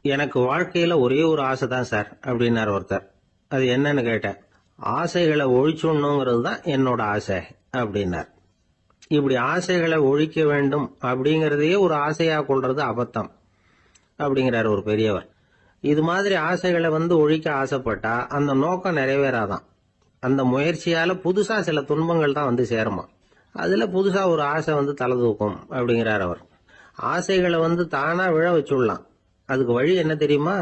எனக்கு வாழ்க்கையில ஒரே ஒரு ஆசை தான் சார் அப்படின்னார் ஒருத்தர். அது என்னன்னு கேட்டேன். ஆசைகளை ஒழிச்சுடணுங்கிறது தான் என்னோட ஆசை அப்படின்னார். இப்படி ஆசைகளை ஒழிக்க வேண்டும் அப்படிங்கறதையே ஒரு ஆசையா கொள்றது அபத்தம் அப்படிங்கிறார் ஒரு பெரியவர். இது மாதிரி ஆசைகளை ஒழிக்க ஆசைப்பட்டா அந்த நோக்கம் நிறைவேறாதான். அந்த முயற்சியால புதுசா சில துன்பங்கள் தான் சேருமா. அதுல புதுசா ஒரு ஆசை தலை தூக்கும் அப்படிங்கிறார் அவர். ஆசைகளை தானா விழ வச்சுடலாம். அதுக்கு வழி என்ன தெரியுமா?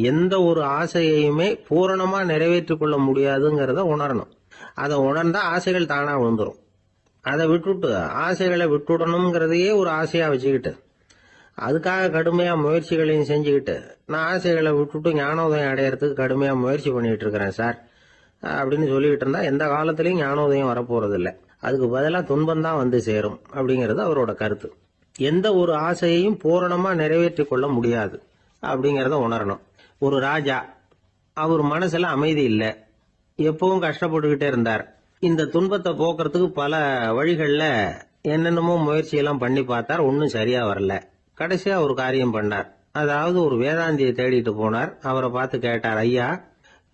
எந்த ஒரு ஆசையையுமே பூரணமா நிறைவேற்றிக் கொள்ள முடியாதுங்கிறத உணரணும். அதை உணர்ந்தா ஆசைகள் தானா விழுந்துரும். அதை விட்டுட்டு ஆசைகளை விட்டுடணுங்கிறதையே ஒரு ஆசையா வச்சுக்கிட்டு அதுக்காக கடுமையா முயற்சிகளையும் செஞ்சுக்கிட்டு நான் ஆசைகளை விட்டுட்டு ஞானோதயம் அடையறதுக்கு கடுமையா முயற்சி பண்ணிட்டு இருக்கிறேன் சார் அப்படின்னு சொல்லிக்கிட்டு இருந்தா எந்த காலத்திலயும் ஞானோதயம் வரப்போறது இல்லை. அதுக்கு பதிலா துன்பம் தான் சேரும் அப்படிங்கிறது அவரோட கருத்து. எந்த ஒரு ஆசையையும் பூரணமா நிறைவேற்றிக் கொள்ள முடியாது அப்படிங்கறத உணரணும். ஒரு ராஜா, அவர் மனசுல அமைதி இல்லை, எப்பவும் கஷ்டப்பட்டுக்கிட்டே இருந்தார். இந்த துன்பத்தை போக்குறதுக்கு பல வழிகள்ல என்னென்னமோ முயற்சியெல்லாம் பண்ணி பார்த்தார். ஒன்னும் சரியா வரல. கடைசியா ஒரு காரியம் பண்ணார். அதாவது ஒரு வேதாந்தியை தேடிட்டு போனார். அவரை பார்த்து கேட்டார், ஐயா,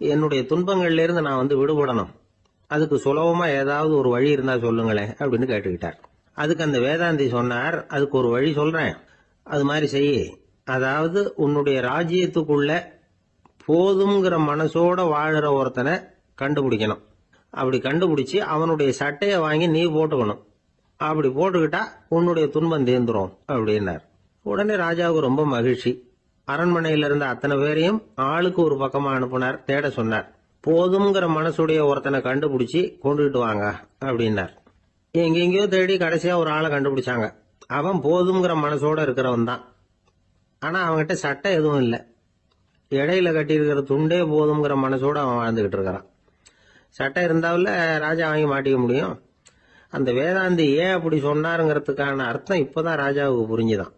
என்னுடைய துன்பங்கள்ல இருந்து நான் விடுபடணும், அதுக்கு சுலபமா ஏதாவது ஒரு வழி இருந்தா சொல்லுங்களேன் அப்படின்னு கேட்டுக்கிட்டார். அதுக்கு அந்த வேதாந்தி சொன்னார், அதுக்கு ஒரு வழி சொல்றேன், அது மாதிரி செய்ய. அதாவது உன்னுடைய ராஜ்யத்துக்குள்ள போதுங்கிற மனசோட வாழற ஒருத்தனை கண்டுபிடிக்கணும். அப்படி கண்டுபிடிச்சு அவனுடைய சட்டையை வாங்கி நீ போட்டுக்கணும். அப்படி போட்டுக்கிட்டா உன்னுடைய துன்பம் தீர்ந்துரும் அப்படின்னார். உடனே ராஜாவுக்கு ரொம்ப மகிழ்ச்சி. அரண்மனையில இருந்த அத்தனை பேரையும் ஆளுக்கு ஒரு பக்கமா அனுப்புனார், தேட சொன்னார். போதுங்கிற மனசுடைய ஒருத்தனை கண்டுபிடிச்சி கொண்டுகிட்டு வாங்க அப்படின்னார். எங்கெங்கயோ தேடி கடைசியா ஒரு ஆளை கண்டுபிடிச்சாங்க. அவன் போதுங்கிற மனசோட இருக்கிறவன் தான். ஆனா அவன்கிட்ட சட்டை எதுவும் இல்லை. இடையில கட்டி இருக்கிற துண்டே போதுங்கிற மனசோட அவன் வாழ்ந்துகிட்டு இருக்கிறான். சட்டை இருந்தாவில்ல ராஜா வாங்கி மாட்டிக்க முடியும். அந்த வேதாந்தி ஏன் அப்படி சொன்னாருங்கிறதுக்கான அர்த்தம் இப்பதான் ராஜாவுக்கு புரிஞ்சுதான்.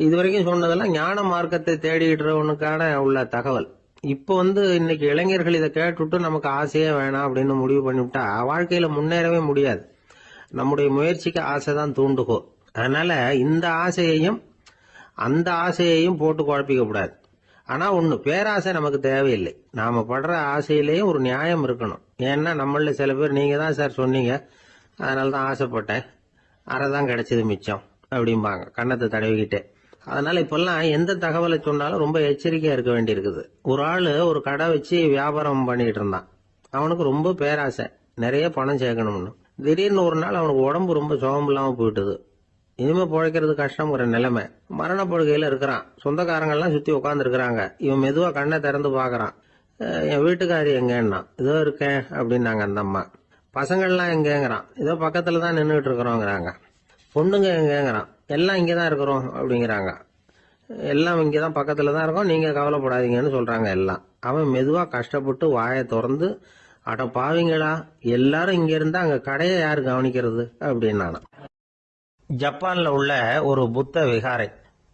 இதுவரைக்கும் சொன்னதெல்லாம் ஞான மார்க்கத்தை தேடிக்கிறவனுக்கான உள்ள தகவல். இப்ப இன்னைக்கு இளைஞர்கள் இதை கேட்டுட்டு நமக்கு ஆசையே வேணாம் அப்படின்னு முடிவு பண்ணிவிட்டா வாழ்க்கையில முன்னேறவே முடியாது. நம்முடைய முயற்சிக்கு ஆசைதான் தூண்டுகோ. அதனால இந்த ஆசையையும் அந்த ஆசையையும் போட்டு குழப்பிக்க கூடாது. ஆனா ஒண்ணு, பேராசை நமக்கு தேவையில்லை. நாம படுற ஆசையிலேயும் ஒரு நியாயம் இருக்கணும். ஏன்னா நம்மள சில பேர், நீங்க தான் சார் சொன்னீங்க, அதனாலதான் ஆசைப்பட்டேன், அரைதான் கிடைச்சது மிச்சம் அப்படிம்பாங்க கன்னத்தை தடவிக்கிட்டே. அதனால இப்பெல்லாம் எந்த தகவலை சொன்னாலும் ரொம்ப எச்சரிக்கையா இருக்க வேண்டி இருக்குது. ஒரு ஆளு ஒரு கடை வச்சு வியாபாரம் பண்ணிட்டு இருந்தான். அவனுக்கு ரொம்ப பேராசை, நிறைய பணம் சேர்க்கணும்னு. திடீர்னு ஒரு நாள் அவனுக்கு உடம்பு ரொம்ப சுகம் இல்லாம போயிட்டுது. இனிமே பிழைக்கிறது கஷ்டங்கிற நிலைமை. மரணப்படுகையில இருக்கிறான். சொந்தக்காரங்க எல்லாம் சுத்தி உட்கார்ந்து இருக்கிறாங்க. இவன் மெதுவா கண்ணை திறந்து பாக்குறான். என் வீட்டுக்காரி எங்கன்னா, இதோ இருக்கேன் அப்படின்னாங்க அந்த அம்மா. பசங்கள்லாம் எங்கேங்கிறான். இதோ பக்கத்துலதான் நின்றுட்டு இருக்கிறோங்கிறாங்க. பொண்ணுங்க எங்கேங்கிறான். எல்லாம் இங்கதான் இருக்கிறோம் அப்படிங்கிறாங்க. எல்லாம் இங்கதான் பக்கத்துலதான் இருக்கோம், நீங்க கவலைப்படாதீங்கன்னு சொல்றாங்க எல்லாம். அவன் மெதுவா கஷ்டப்பட்டு வாயை திறந்து, அட பாவிங்களா, எல்லாரும் இங்க இருந்தா அங்க கடையை யாரு கவனிக்கிறது அப்படின்னானா. ஜப்பான்ல உள்ள ஒரு புத்த விகாரை.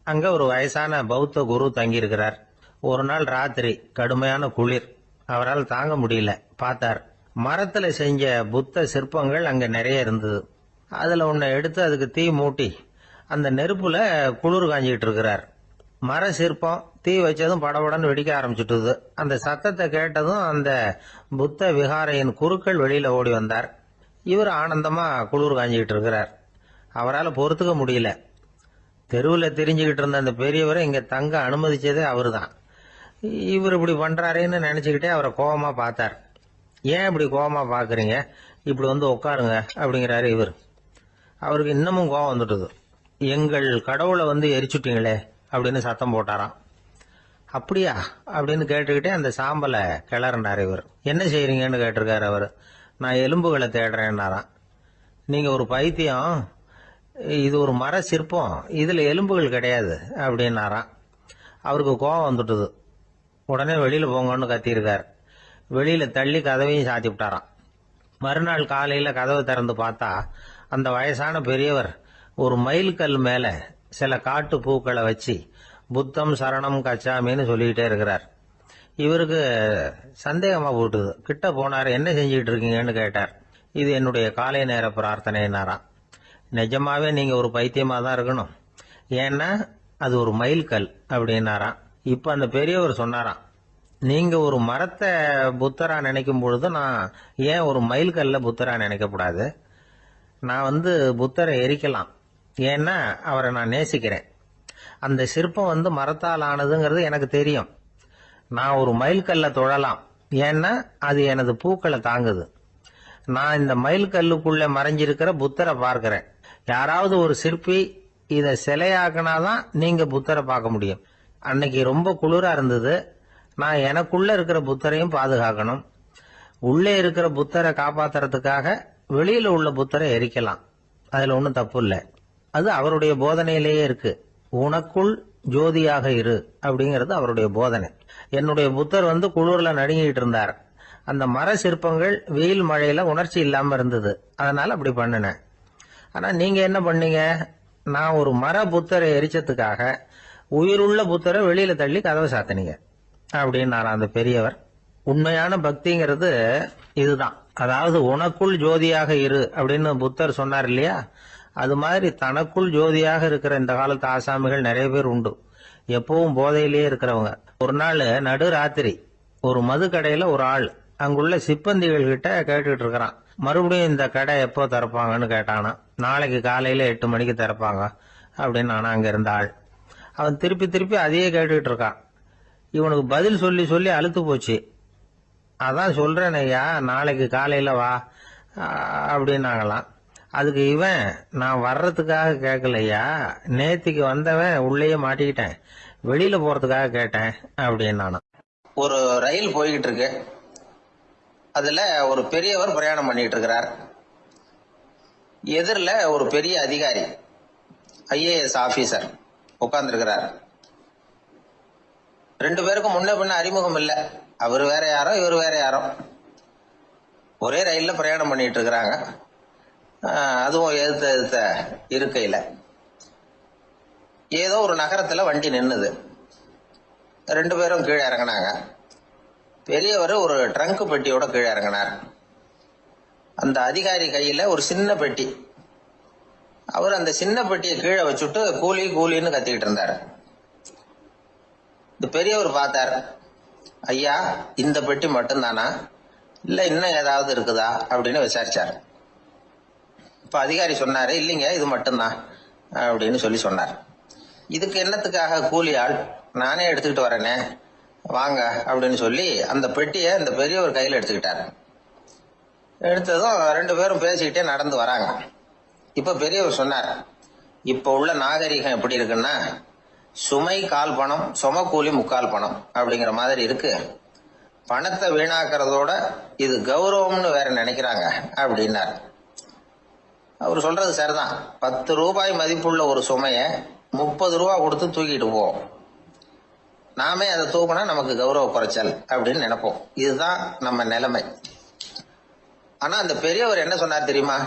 அங்க ஒரு வயசான பௌத்த குரு தங்கியிருக்கிறார். ஒரு நாள் ராத்திரி கடுமையான குளிர். அவரால் தாங்க முடியல. பார்த்தார், மரத்துல செஞ்ச புத்த சிற்பங்கள் அங்க நிறைய இருந்தது. அதுல ஒன்ன எடுத்து அதுக்கு தீ மூட்டி அந்த நெருப்புல குளிர் காஞ்சிட்டு இருக்கிறார். மர சிற்பம் தீ வச்சதும் படபடன்னு வெடிக்க ஆரம்பிச்சுட்டுது. அந்த சத்தத்தை கேட்டதும் அந்த புத்த விகாரையின் குருக்கள் வெளியில ஓடி வந்தார். இவர் ஆனந்தமா குளிர் காஞ்சிக்கிட்டு இருக்கிறார். அவரால் பொறுத்துக்க முடியல. தெருவில் தெரிஞ்சுக்கிட்டு இருந்த அந்த பெரியவரை இங்க தங்க அனுமதிச்சதே அவரு தான். இவர் இப்படி பண்றாருன்னு நினைச்சுக்கிட்டே அவரை கோபமா பார்த்தார். ஏன் இப்படி கோபமா பாக்குறீங்க, இப்படி உட்காருங்க அப்படிங்கிறாரு இவர். அவருக்கு இன்னமும் கோபம் வந்துட்டுது. எங்கள் கடவுளை எரிச்சுட்டீங்களே அப்படின்னு சத்தம் போட்டாராம். அப்படியா அப்படின்னு கேட்டுக்கிட்டே அந்த சாம்பலை கிளறினார் இவர். என்ன செய்யறீங்கன்னு கேட்டிருக்காரு அவர். நான் எலும்புகளை தேடுறேன்னாராம். நீங்க ஒரு பைத்தியம், இது ஒரு மர சிற்பம், இதுல எலும்புகள் கிடையாது அப்படின்னாராம். அவருக்கு கோபம் வந்துட்டுது. உடனே வெளியில போங்கன்னு கத்தியிருக்காரு. வெளியில தள்ளி கதவையும் சாத்தி விட்டாராம். மறுநாள் காலையில கதவை திறந்து பார்த்தா அந்த வயசான பெரியவர் ஒரு மைல்கல் மேல சில காட்டு பூக்களை வச்சு புத்தம் சரணம் கச்சாமின்னு சொல்லிக்கிட்டே இருக்கிறார். இவருக்கு சந்தேகமா போட்டுது. கிட்ட போனார். என்ன செஞ்சுட்டு இருக்கீங்கன்னு கேட்டார். இது என்னுடைய காலை நேர பிரார்த்தனைனாராம். நிஜமாவே நீங்க ஒரு பைத்தியமா தான் இருக்கணும், ஏன்னா அது ஒரு மைல்கல் அப்படின்னாராம். இப்ப அந்த பெரியவர் சொன்னாராம், நீங்க ஒரு மரத்தை புத்தரா நினைக்கும் பொழுது நான் ஏன் ஒரு மைல் கல்ல புத்தரா நினைக்கக்கூடாது? நான் புத்தரை எரிக்கலாம். ஏன்னா அவரை நான் நேசிக்கிறேன். அந்த சிற்பம் மரத்தால் ஆனதுங்கிறது எனக்கு தெரியும். நான் ஒரு மைல் கல்ல தொழலாம். ஏன்னா அது எனது பூக்களை தாங்குது. நான் இந்த மைல் கல்லுக்குள்ள மறைஞ்சிருக்கிற புத்தரை பார்க்கிறேன். யாராவது ஒரு சிற்பி இத சிலையாக்குனாதான் நீங்க புத்தரை பார்க்க முடியும். அன்னைக்கு ரொம்ப குளிரா இருந்தது. நான் எனக்குள்ள இருக்கிற புத்தரையும் பாதுகாக்கணும். உள்ளே இருக்கிற புத்தரை காப்பாத்துறதுக்காக வெளியில உள்ள புத்தரை எரிக்கலாம். அதுல ஒன்றும் தப்பு இல்லை. அது அவருடைய போதனையிலேயே இருக்கு. உனக்குள் ஜோதியாக இரு அப்படிங்கிறது அவருடைய போதனை. என்னுடைய புத்தர் குளிர்ல நடுங்கிட்டு இருந்தார். அந்த மர சிற்பங்கள் வெயில் மழையில உணர்ச்சி இல்லாம இருந்தது. அதனால அப்படி பண்ணினேன். ஆனா நீங்க என்ன பண்ணீங்க? நான் ஒரு மர புத்தரை எரிச்சதுக்காக உயிருள்ள புத்தரை வெளியில தள்ளி கதவை சாத்தினீங்க அப்படின்னாரா அந்த பெரியவர். உண்மையான பக்திங்கிறது இதுதான். அதாவது உனக்குள் ஜோதியாக இரு அப்படின்னு புத்தர் சொன்னார் இல்லையா? அது மாதிரி தனக்குள் ஜோதியாக இருக்கிற இந்த காலத்து ஆசாமிகள் நிறைய பேர் உண்டு. எப்பவும் போதையிலேயே இருக்கிறவங்க. ஒரு நாள் நடு ராத்திரி ஒரு மது கடையில ஒரு ஆள் அங்குள்ள சிப்பந்திகள் கிட்ட கேட்டுட்டு இருக்கிறான். மறுபடியும் இந்த கடை எப்போ திறப்பாங்கன்னு கேட்டானா. நாளைக்கு காலையில 8 மணிக்கு திறப்பாங்க அப்படின்னு நானா அங்க இருந்த ஆள். அவன் திருப்பி திருப்பி அதையே கேட்டுட்டு இருக்கான். இவனுக்கு பதில் சொல்லி சொல்லி அழுத்து போச்சு. அதான் சொல்றேன் ஐயா, நாளைக்கு காலையில வா அப்படின்னாங்களாம். அதுக்கு இவன், நான் வர்றதுக்காக கேட்கலையா, நேத்திக்கு வந்தவன் உள்ளேயே மாட்டிக்கிட்டேன், வெளியில போறதுக்காக கேட்டேன் அப்படின்னு. ஒரு ரயில் போய்கிட்டு இருக்கு. அதுல ஒரு பெரியவர் பிரயாணம் பண்ணிட்டு இருக்கிறார். எதிரில் ஒரு பெரிய அதிகாரி, IAS ஆபீசர் உட்கார்ந்து இருக்கிறார். 2 பேருக்கும் முன்ன பின்ன அறிமுகம் இல்லை. அவர் வேற யாரோ, இவர் வேற யாரோ. ஒரே ரயில்ல பிரயாணம் பண்ணிட்டு இருக்கிறாங்க. அதுவும் எதிர்த்த இருக்கையில ஏதோ ஒரு நகரத்துல வண்டி நின்னுது. 2 பேரும் கீழே இறங்கினாங்க. பெரியவர் ஒரு ட்ரங்க் பெட்டியோட கீழே இறங்கினார். அந்த அதிகாரி கையில ஒரு சின்ன பெட்டி. அவர் அந்த சின்ன பெட்டியை கீழே வச்சுட்டு கூலி கூலின்னு கத்திக்கிட்டு இருந்தார். இந்த பெரியவர் பார்த்தார். ஐயா, இந்த பெட்டி மட்டும்தானா, இல்ல இன்னும் ஏதாவது இருக்குதா அப்படின்னு விசாரிச்சார். இப்ப அதிகாரி சொன்னாரு, இல்லைங்க இது மட்டும்தான் அப்படின்னு சொன்னார். இதுக்கு என்னத்துக்காக கூலி ஆள், நானே எடுத்துக்கிட்டு வரேனே வாங்க அப்படின்னு சொல்லி அந்த பெட்டியை இந்த பெரியவர் கையில் எடுத்துக்கிட்டாரு. எடுத்ததும் 2 பேரும் பேசிக்கிட்டே நடந்து வராங்க. இப்ப பெரியவர் சொன்னார், இப்ப உள்ள நாகரிகம் எப்படி இருக்குன்னா, சுமை கால் பணம், சும கூலி முக்கால் பணம் அப்படிங்கிற மாதிரி இருக்கு. பணத்தை வீணாக்கிறதோட இது கௌரவம்னு வேற நினைக்கிறாங்க அப்படின்னார். அவர் சொல்றது சரிதான். 10 ரூபாய் மதிப்புள்ள ஒரு சுமைய 30 ரூபா கொடுத்து தூக்கிட்டு போவோம். நாமே அதை தூக்கினா நமக்கு கௌரவ குறைச்சல் அப்படின்னு நினைப்போம். இதுதான் நம்ம நிலைமை. ஆனா அந்த பெரியவர் என்ன சொன்னார் தெரியுமா?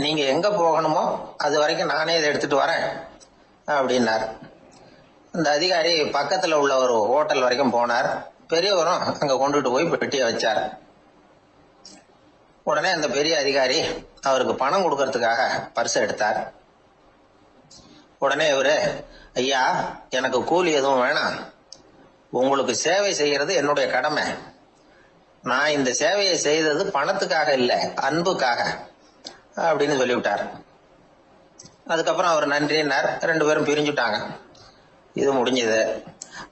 நீங்க எங்க போகணுமோ அது வரைக்கும் நானே இதை எடுத்துட்டு வரேன் அப்படின்னார். அந்த அதிகாரி பக்கத்துல உள்ள ஒரு ஹோட்டல் வரைக்கும் போனார். பெரியவரும் அங்க கொண்டுட்டு போய் பெட்டியை வச்சார். உடனே அந்த பெரிய அதிகாரி அவருக்கு பணம் கொடுக்கறதுக்காக பர்ஸ் எடுத்தார். உடனே இவரு, ஐயா எனக்கு கூலி எதுவும் வேணாம், உங்களுக்கு சேவை செய்யறது என்னுடைய கடமை. நான் இந்த சேவையை செய்தது பணத்துக்காக இல்ல, அன்புக்காக அப்படின்னு சொல்லிவிட்டார். அதுக்கப்புறம் அவர் நன்றினார். 2 பேரும் பிரிஞ்சுட்டாங்க. இது முடிஞ்சது.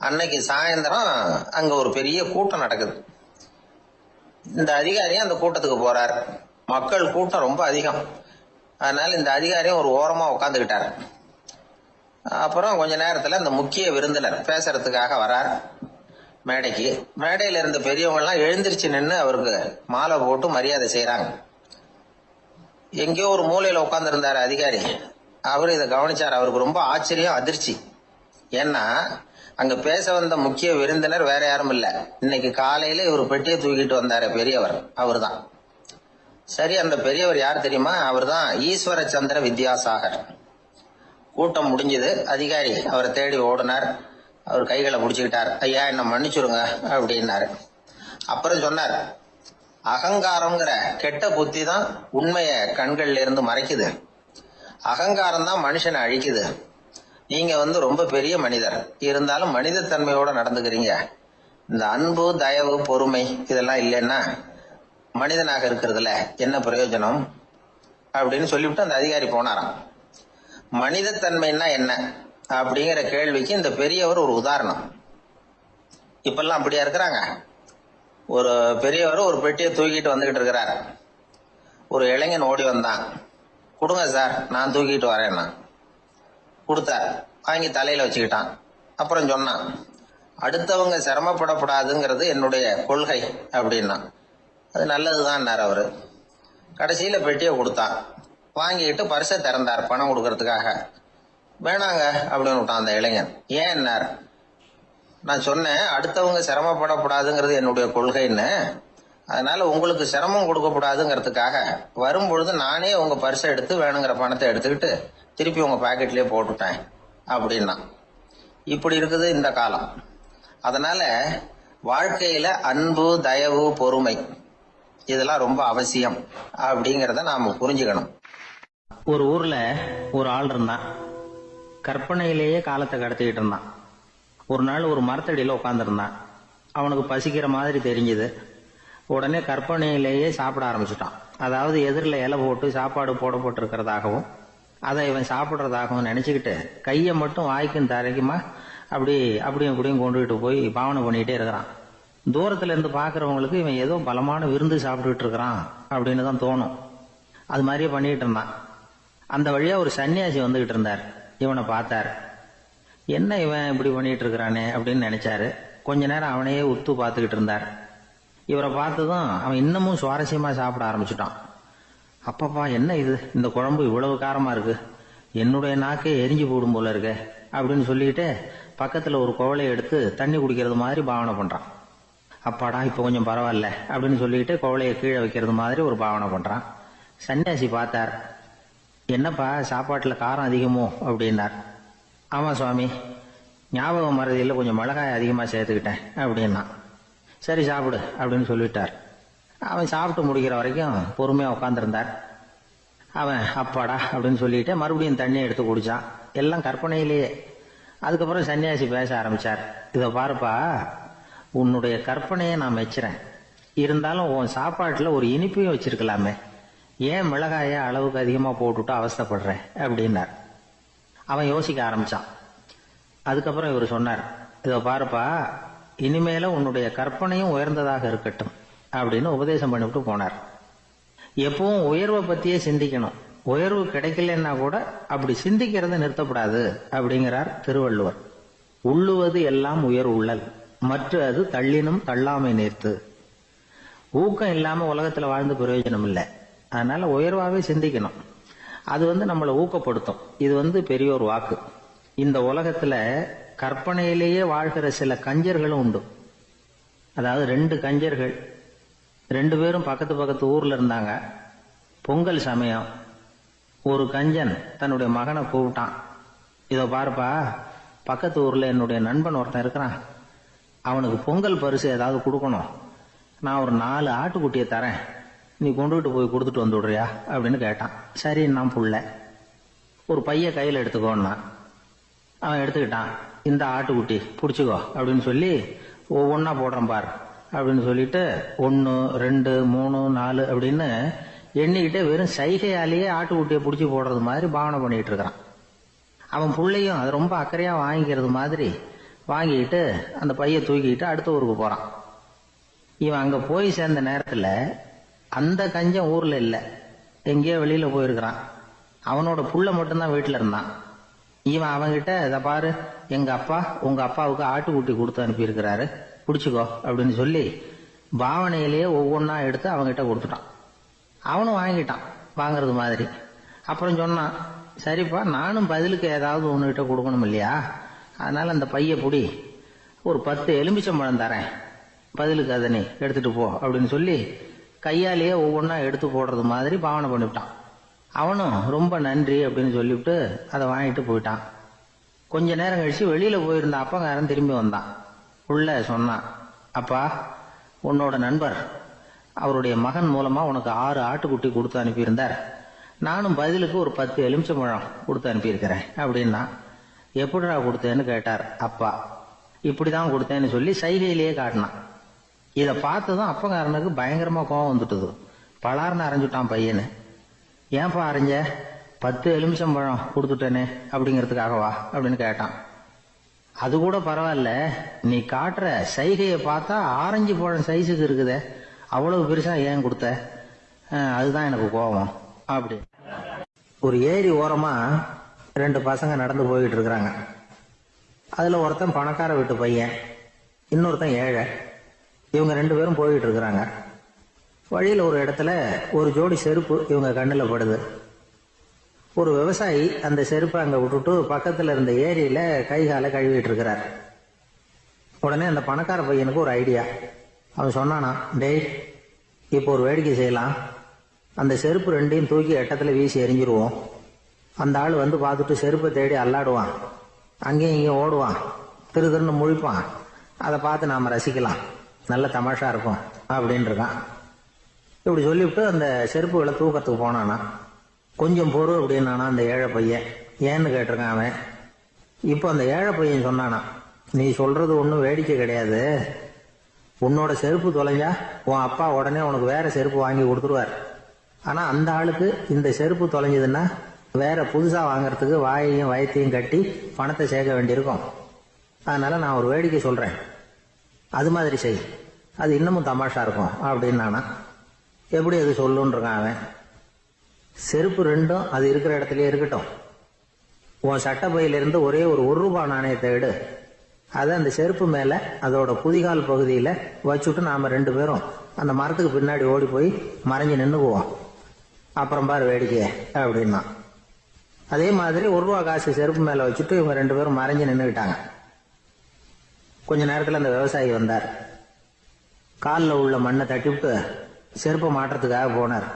அன்னைக்கு சாயந்தரம் அங்க ஒரு பெரிய கூட்டம் நடக்குது. இந்த அதிகாரியும் அந்த கூட்டத்துக்கு போறார். மக்கள் கூட்டம் ரொம்ப அதிகம். அதனால இந்த அதிகாரியும் ஒரு ஓரமா உட்காந்துக்கிட்டார். அப்புறம் கொஞ்ச நேரத்துல அந்த முக்கிய விருந்தினர் பேசுறதுக்காக வரார் மேடைக்கு. மேடையில இருந்த பெரியவங்க எல்லாம் எழுந்திருச்சு நின்று அவருக்கு மாலை போட்டு மரியாதை செய்யறாங்க. எங்கேயோ ஒரு மூலையில உட்கார்ந்து இருந்தாரு அதிகாரி. அவரு இதை கவனிச்சார். அவருக்கு ரொம்ப ஆச்சரியம், அதிர்ச்சி. ஏன்னா அங்க பேச வந்த முக்கிய விருந்தினர் வேற யாரும் இல்ல, இன்னைக்கு காலையில இவர் பெட்டியை தூக்கிட்டு வந்தாரு பெரியவர், அவர் தான். சரி, அந்த பெரியவர் யார் தெரியுமா? அவர் தான் ஈஸ்வர சந்திர வித்யாசாகர். கூட்டம் முடிஞ்சது. அதிகாரி அவரை தேடி ஓடினார். அவர் கைகளை பிடிச்சுக்கிட்டார். ஐயா என்ன மன்னிச்சுருங்க அப்படின்னாரு. அப்புறம் சொன்னார், அகங்காரம்ங்கிற கெட்ட புத்தி தான் உண்மைய கண்கள்ல இருந்து மறைக்குது. அகங்காரம் தான் மனுஷனை அழிக்குது. நீங்க ரொம்ப பெரிய மனிதர், இருந்தாலும் மனித தன்மையோட நடந்துக்கிறீங்க. இந்த அன்பு, தயவு, பொறுமை இதெல்லாம் இல்லைன்னா மனிதனாக இருக்கிறதுல என்ன பிரயோஜனம் அப்படின்னு சொல்லிவிட்டு அந்த அதிகாரி போனாராம். மனிதத்தன்மைன்னா என்ன அப்படிங்கிற கேள்விக்கு இந்த பெரியவர் ஒரு உதாரணம். இப்பெல்லாம் அப்படியா இருக்கிறாங்க? ஒரு பெரியவர் ஒரு பெட்டியை தூக்கிட்டு வந்துகிட்டு இருக்கிறார். ஒரு இளைஞன் ஓடி வந்தான். கொடுங்க சார், நான் தூக்கிட்டு வரேன்னா. கொடுத்தார். வாங்கி தலையில வச்சுக்கிட்டான். அப்புறம் சொன்னான், அடுத்தவங்க சிரமப்படக்கூடாதுங்கிறது என்னுடைய கொள்கை அப்படின்னா. அது நல்லதுதான் அவரு. கடைசியில பெட்டியை கொடுத்தான். வாங்கிட்டு பரிசை திறந்தார் பணம் கொடுக்கறதுக்காக. வேணாங்க அப்படின்னு விட்டான் அந்த இளைஞன். ஏன்? நான் சொன்னேன் அடுத்தவங்க சிரமப்படக்கூடாதுங்கிறது என்னுடைய கொள்கைன்னு. அதனால உங்களுக்கு சிரமம் கொடுக்கக்கூடாதுங்கிறதுக்காக வரும்பொழுது நானே உங்க பரிசை எடுத்து வேணுங்கிற பணத்தை எடுத்துக்கிட்டு திருப்பி உங்க பாக்கெட்லயே போட்டுட்டேன் அப்படின்னா. இப்படி இருக்குது இந்த காலம். அதனால வாழ்க்கையில அன்பு, தயவு, பொறுமை இதெல்லாம் ரொம்ப அவசியம் அப்படிங்கறத நாம புரிஞ்சுக்கணும். ஒரு ஊர்ல ஒரு ஆள் இருந்தான். கற்பனையிலேயே காலத்தை கடத்திக்கிட்டு இருந்தான். ஒரு நாள் ஒரு மரத்தடியில உட்காந்துருந்தான். அவனுக்கு பசிக்கிற மாதிரி தெரிஞ்சது. உடனே கற்பனையிலேயே சாப்பிட ஆரம்பிச்சுட்டான். அதாவது எதிரில் இலை போட்டு சாப்பாடு போடப்பட்டிருக்கிறதாகவும் அதை இவன் சாப்பிட்றதாகவும் நினைச்சுக்கிட்டு கையை மட்டும் வாய்க்கும் தரைக்குமா அப்படியும் இப்படியும் கொண்டுகிட்டு போய் பாவனை பண்ணிக்கிட்டே இருக்கிறான். தூரத்துல இருந்து பாக்குறவங்களுக்கு இவன் ஏதோ பலமான விருந்து சாப்பிட்டுட்டு இருக்கிறான் அப்படின்னு தான் தோணும். அது மாதிரியே பண்ணிக்கிட்டு இருந்தான். அந்த வழியா ஒரு சன்னியாசி வந்துகிட்டு இருந்தார். இவனை பார்த்தார். என்ன இவன் இப்படி பண்ணிட்டு இருக்கிறானே அப்படின்னு நினைச்சாரு. கொஞ்ச நேரம் அவனையே உத்து பார்த்துக்கிட்டு இருந்தார். இவரை பார்த்ததும் அவன் இன்னமும் சுவாரஸ்யமா சாப்பிட ஆரம்பிச்சுட்டான். அப்பப்பா, என்ன இது, இந்த குழம்பு இவ்வளவு காரமா இருக்கு, என்னுடைய நாக்கே எரிஞ்சு போடும் போல இருக்கு அப்படின்னு சொல்லிட்டு பக்கத்துல ஒரு குவளையை எடுத்து தண்ணி குடிக்கிறது மாதிரி பாவனை பண்றான். அப்பாடா, இப்ப கொஞ்சம் பரவாயில்ல அப்படின்னு சொல்லிட்டு குவளையை கீழே வைக்கிறது மாதிரி ஒரு பாவனை பண்றான். சன்னியாசி பார்த்தார். என்னப்பா, சாப்பாட்டுல காரம் அதிகமோ அப்படின்னார். ஆமா சுவாமி, ஞாபக மறதியில் கொஞ்சம் மிளகாய் அதிகமா சேர்த்துக்கிட்டேன் அப்படின்னா. சரி சாப்பிடு அப்படின்னு சொல்லிட்டார். அவன் சாப்பிட்டு முடிக்கிற வரைக்கும் பொறுமையா உட்காந்துருந்தார். அவன் அப்பாடா அப்படின்னு சொல்லிட்டு மறுபடியும் தண்ணி எடுத்து குடிச்சான். எல்லாம் கற்பனையிலேயே. அதுக்கப்புறம் சன்னியாசி பேச ஆரம்பிச்சார். இதை பாருப்பா, உன்னுடைய கற்பனையை நான் மெச்சுறேன். இருந்தாலும் உன் சாப்பாட்டுல ஒரு இனிப்பையும் வச்சிருக்கலாமே, ஏன் மிளகாய அளவுக்கு அதிகமா போட்டுட்டு அவஸ்தைப்படுறேன் அப்படின்னார். அவன் யோசிக்க ஆரம்பிச்சான். அதுக்கப்புறம் இவர் சொன்னார், இதை பாருப்பா, இனிமேல உன்னுடைய கற்பனையும் உயர்ந்ததாக இருக்கட்டும் அப்படின்னு உபதேசம் பண்ணிவிட்டு போனார். எப்பவும் உயர்வை பத்தியே சிந்திக்கணும். உயர்வு கிடைக்கலன்னா கூட அப்படி சிந்திக்கிறத நிறுத்தப்படாது அப்படிங்கிறார் திருவள்ளுவர். உள்ளுவது எல்லாம் உயர் உள்ளல், மற்ற அது தள்ளினும் தள்ளாமை நேர்த்து. ஊக்கம் இல்லாம உலகத்துல வாழ்ந்து பிரயோஜனம் இல்லை. அதனால உயர்வாவே சிந்திக்கணும். அது நம்மளை ஊக்கப்படுத்தும். இது பெரியோர் வாக்கு. இந்த உலகத்துல கற்பனையிலேயே வாழ்கிற சில கஞ்சர்களும் உண்டு. அதாவது 2 கஞ்சர்கள், 2 பேரும் பக்கத்து பக்கத்து ஊர்ல இருந்தாங்க. பொங்கல் சமயம். ஒரு கஞ்சன் தன்னுடைய மகனை கூப்பிட்டான். இதோ பாருப்பா, பக்கத்து ஊர்ல என்னுடைய நண்பன் ஒருத்தன் இருக்கிறான். அவனுக்கு பொங்கல் பரிசு ஏதாவது கொடுக்கணும். நான் ஒரு 4 ஆட்டுக்குட்டியை தரேன், நீ கொண்டுகிட்டு போய் கொடுத்துட்டு வந்து விடுறியா அப்படின்னு கேட்டான். சரி, நான் புள்ள ஒரு பைய கையில் எடுத்துக்கோன்னா. அவன் எடுத்துக்கிட்டான். இந்த ஆட்டுக்குட்டி பிடிச்சிக்கோ அப்படின்னு சொல்லி ஒவ்வொன்னா போடுறேன் பார் அப்படின்னு சொல்லிட்டு 1, 2, 3, 4 அப்படின்னு எண்ணிக்கிட்டே வெறும் சைகையாலேயே ஆட்டுக்குட்டியை பிடிச்சி போடுறது மாதிரி பாவனை பண்ணிட்டு இருக்கிறான். அவன் பிள்ளையும் அது ரொம்ப அக்கறையா வாங்கிக்கிறது மாதிரி வாங்கிக்கிட்டு அந்த பைய தூக்கிட்டு அடுத்த ஊருக்கு போறான். இவன் அங்க போய் சேர்ந்த நேரத்துல அந்த கஞ்சன் ஊர்ல இல்ல, எங்கேயோ வெளியில போயிருக்கிறான். அவனோட புள்ள மட்டும்தான் வீட்டுல இருந்தான். இவன் அவன்கிட்ட, இதை பாரு, எங்க அப்பா உங்க அப்பாவுக்கு ஆட்டுக்குட்டி கொடுத்து அனுப்பியிருக்கிறாரு, பிடிச்சிக்கோ அப்படின்னு சொல்லி பாவனையிலேயே ஒவ்வொன்னா எடுத்து அவன்கிட்ட கொடுத்துட்டான். அவனும் வாங்கிட்டான் வாங்கறது மாதிரி. அப்புறம் சொன்னான், சரிப்பா, நானும் பதிலுக்கு ஏதாவது ஒன்னுகிட்ட கொடுக்கணும் இல்லையா, அதனால அந்த பைய புடி, ஒரு 10 எலுமிச்சம்பழம் தரேன், பதிலுக்கு அதை நீ எடுத்துட்டு போ அப்படின்னு சொல்லி கையாலேயே ஒவ்வொன்னா எடுத்து போடுறது மாதிரி பாவனை பண்ணிவிட்டான். அவனும் ரொம்ப நன்றி அப்படின்னு சொல்லிவிட்டு அதை வாங்கிட்டு போயிட்டான். கொஞ்ச நேரம் கழிச்சு வெளியில போயிருந்த அப்பங்காரன் திரும்பி வந்தான். உள்ள சொன்னான், அப்பா, உன்னோட நண்பர் அவருடைய மகன் மூலமா உனக்கு 6 ஆட்டுக்குட்டி கொடுத்து அனுப்பியிருந்தார். நானும் பதிலுக்கு ஒரு 10 எலுமிச்சம்பழம் கொடுத்து அனுப்பியிருக்கிறேன் அப்படின்னா. எப்படிடா கொடுத்தேன்னு கேட்டார் அப்பா. இப்படிதான் கொடுத்தேன்னு சொல்லி சைகையிலேயே காட்டினான். இதை பார்த்ததும் அப்பங்காரனுக்கு பயங்கரமா கோவம் வந்துட்டுது. பலார்னு அரைஞ்சுட்டான் பையனு. ஏன்பா அரைஞ்ச? 10 எலுமிச்சம்பழம் கொடுத்துட்டேனே அப்படிங்கிறதுக்காகவா அப்படின்னு கேட்டான். அது கூட பரவாயில்ல, நீ காட்டுற சைகையை பார்த்தா ஆரஞ்சு பழம் சைஸுக்கு இருக்குதே, அவ்வளவு பெருசா ஏன் கொடுத்த? அதுதான் எனக்கு கோபம் அப்படி. ஒரு ஏரி ஓரமா 2 பசங்க நடந்து போயிட்டு இருக்கிறாங்க. அதுல ஒருத்தன் பணக்கார வீட்டு பையன், இன்னொருத்தன் ஏழை. இவங்க 2 பேரும் போயிட்டு இருக்கிறாங்க. வழியில ஒரு இடத்துல ஒரு ஜோடி செருப்பு இவங்க கண்ணுல படுது. ஒரு விவசாயி அந்த செருப்பை அங்க விட்டுட்டு பக்கத்துல இருந்த ஏரியில கை காலை கழுவிட்டு இருக்கிறார். உடனே அந்த பணக்கார பையனுக்கு ஒரு ஐடியா. அவன் சொன்னானா, டேய், இப்போ ஒரு வேடிக்கை செய்யலாம். அந்த செருப்பு 2ஐயும் தூக்கி எட்டத்துல வீசி எரிஞ்சிருவோம். அந்த ஆள் வந்து பார்த்துட்டு செருப்பை தேடி அல்லாடுவான், அங்கேயும் இங்கேயும் ஓடுவான், திரு திருன்னு முழிப்பான். அதை பார்த்து நாம ரசிக்கலாம், நல்ல தமாஷா இருக்கும் அப்படின்னு இருக்கான். இப்படி சொல்லிவிட்டு அந்த செருப்புகளை தூக்கத்துக்கு போனானா. கொஞ்சம் பொறு அப்படின்னானா அந்த ஏழை பையன். ஏன்னு கேட்டிருக்கான் அவன். இப்போ அந்த ஏழை பையன் சொன்னானா, நீ சொல்றது ஒன்றும் வேடிக்கை கிடையாது. உன்னோட செருப்பு தொலைஞ்சா உன் அப்பா உடனே உனக்கு வேற செருப்பு வாங்கி கொடுத்துருவார். ஆனா அந்த ஆளுக்கு இந்த செருப்பு தொலைஞ்சதுன்னா வேற புதுசா வாங்கறதுக்கு வாயையும் வயத்தையும் கட்டி பணத்தை சேர்க்க வேண்டியிருக்கும். அதனால நான் ஒரு வேடிக்கை சொல்றேன், அது மாதிரி செய், அது இன்னமும் தமாஷா இருக்கும் அப்படின்னு நானா. எப்படி அது சொல்லுன்னு இருக்கான் அவன். செருப்பு 2ம் அது இருக்கிற இடத்துலயே இருக்கட்டும். உன் சட்டை பையிலிருந்து ஒரே ஒரு ரூபாய் நாணயத்தை எடு. அதை அந்த செருப்பு மேல அதோட குதிகால் பகுதியில வச்சுட்டு நாம 2 பேரும் அந்த மரத்துக்கு பின்னாடி ஓடி போய் மறைஞ்சு நின்னுக்குவோம். அப்புறம் பாரு வேடிக்கை அப்படின்னா. அதே மாதிரி 1 ரூபாய் காசு செருப்பு மேல வச்சுட்டு இவங்க 2 பேரும் மறைஞ்சு நின்றுக்கிட்டாங்க. கொஞ்ச நேரத்துல அந்த விவசாயி வந்தார். காலில் உள்ள மண்ணை தட்டிவிட்டு செருப்பை மாட்டுறதுக்காக போனார்.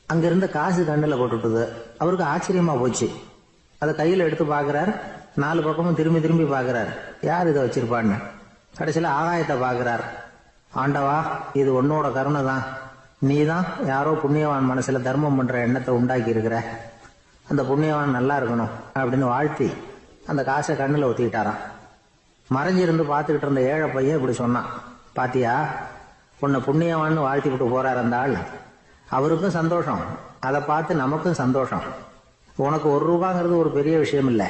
அங்கிருந்த காசு கண்ணுல போட்டுட்டுது. அவருக்கு ஆச்சரியமா போச்சு. அதை கையில எடுத்து பாக்குறார். 4 பக்கமும் திரும்பி திரும்பி பாக்குறார், யார் இதை வச்சிருப்பான்னு. கடைசியில ஆகாயத்தை பாக்குறார். ஆண்டவா, இது உன்னோட கருணை தான். நீ தான் யாரோ புண்ணியவான் மனசுல தர்மம் பண்ற எண்ணத்தை உண்டாக்கி இருக்கிற. அந்த புண்ணியவான் நல்லா இருக்கணும் அப்படின்னு வாழ்த்தி அந்த காசை கண்ணுல ஒத்திக்கிட்டாராம். மறைஞ்சிருந்து பார்த்துக்கிட்டு இருந்த ஏழை பையன் இப்படி சொன்னான், பாத்தியா, உன்னை புண்ணியவான்னு வாழ்த்தி விட்டு போறார் அந்த ஆள். அவருக்கும் சந்தோஷம், அதை பார்த்து நமக்கும் சந்தோஷம். உனக்கு 1 ரூபாங்கிறது ஒரு பெரிய விஷயம் இல்லை,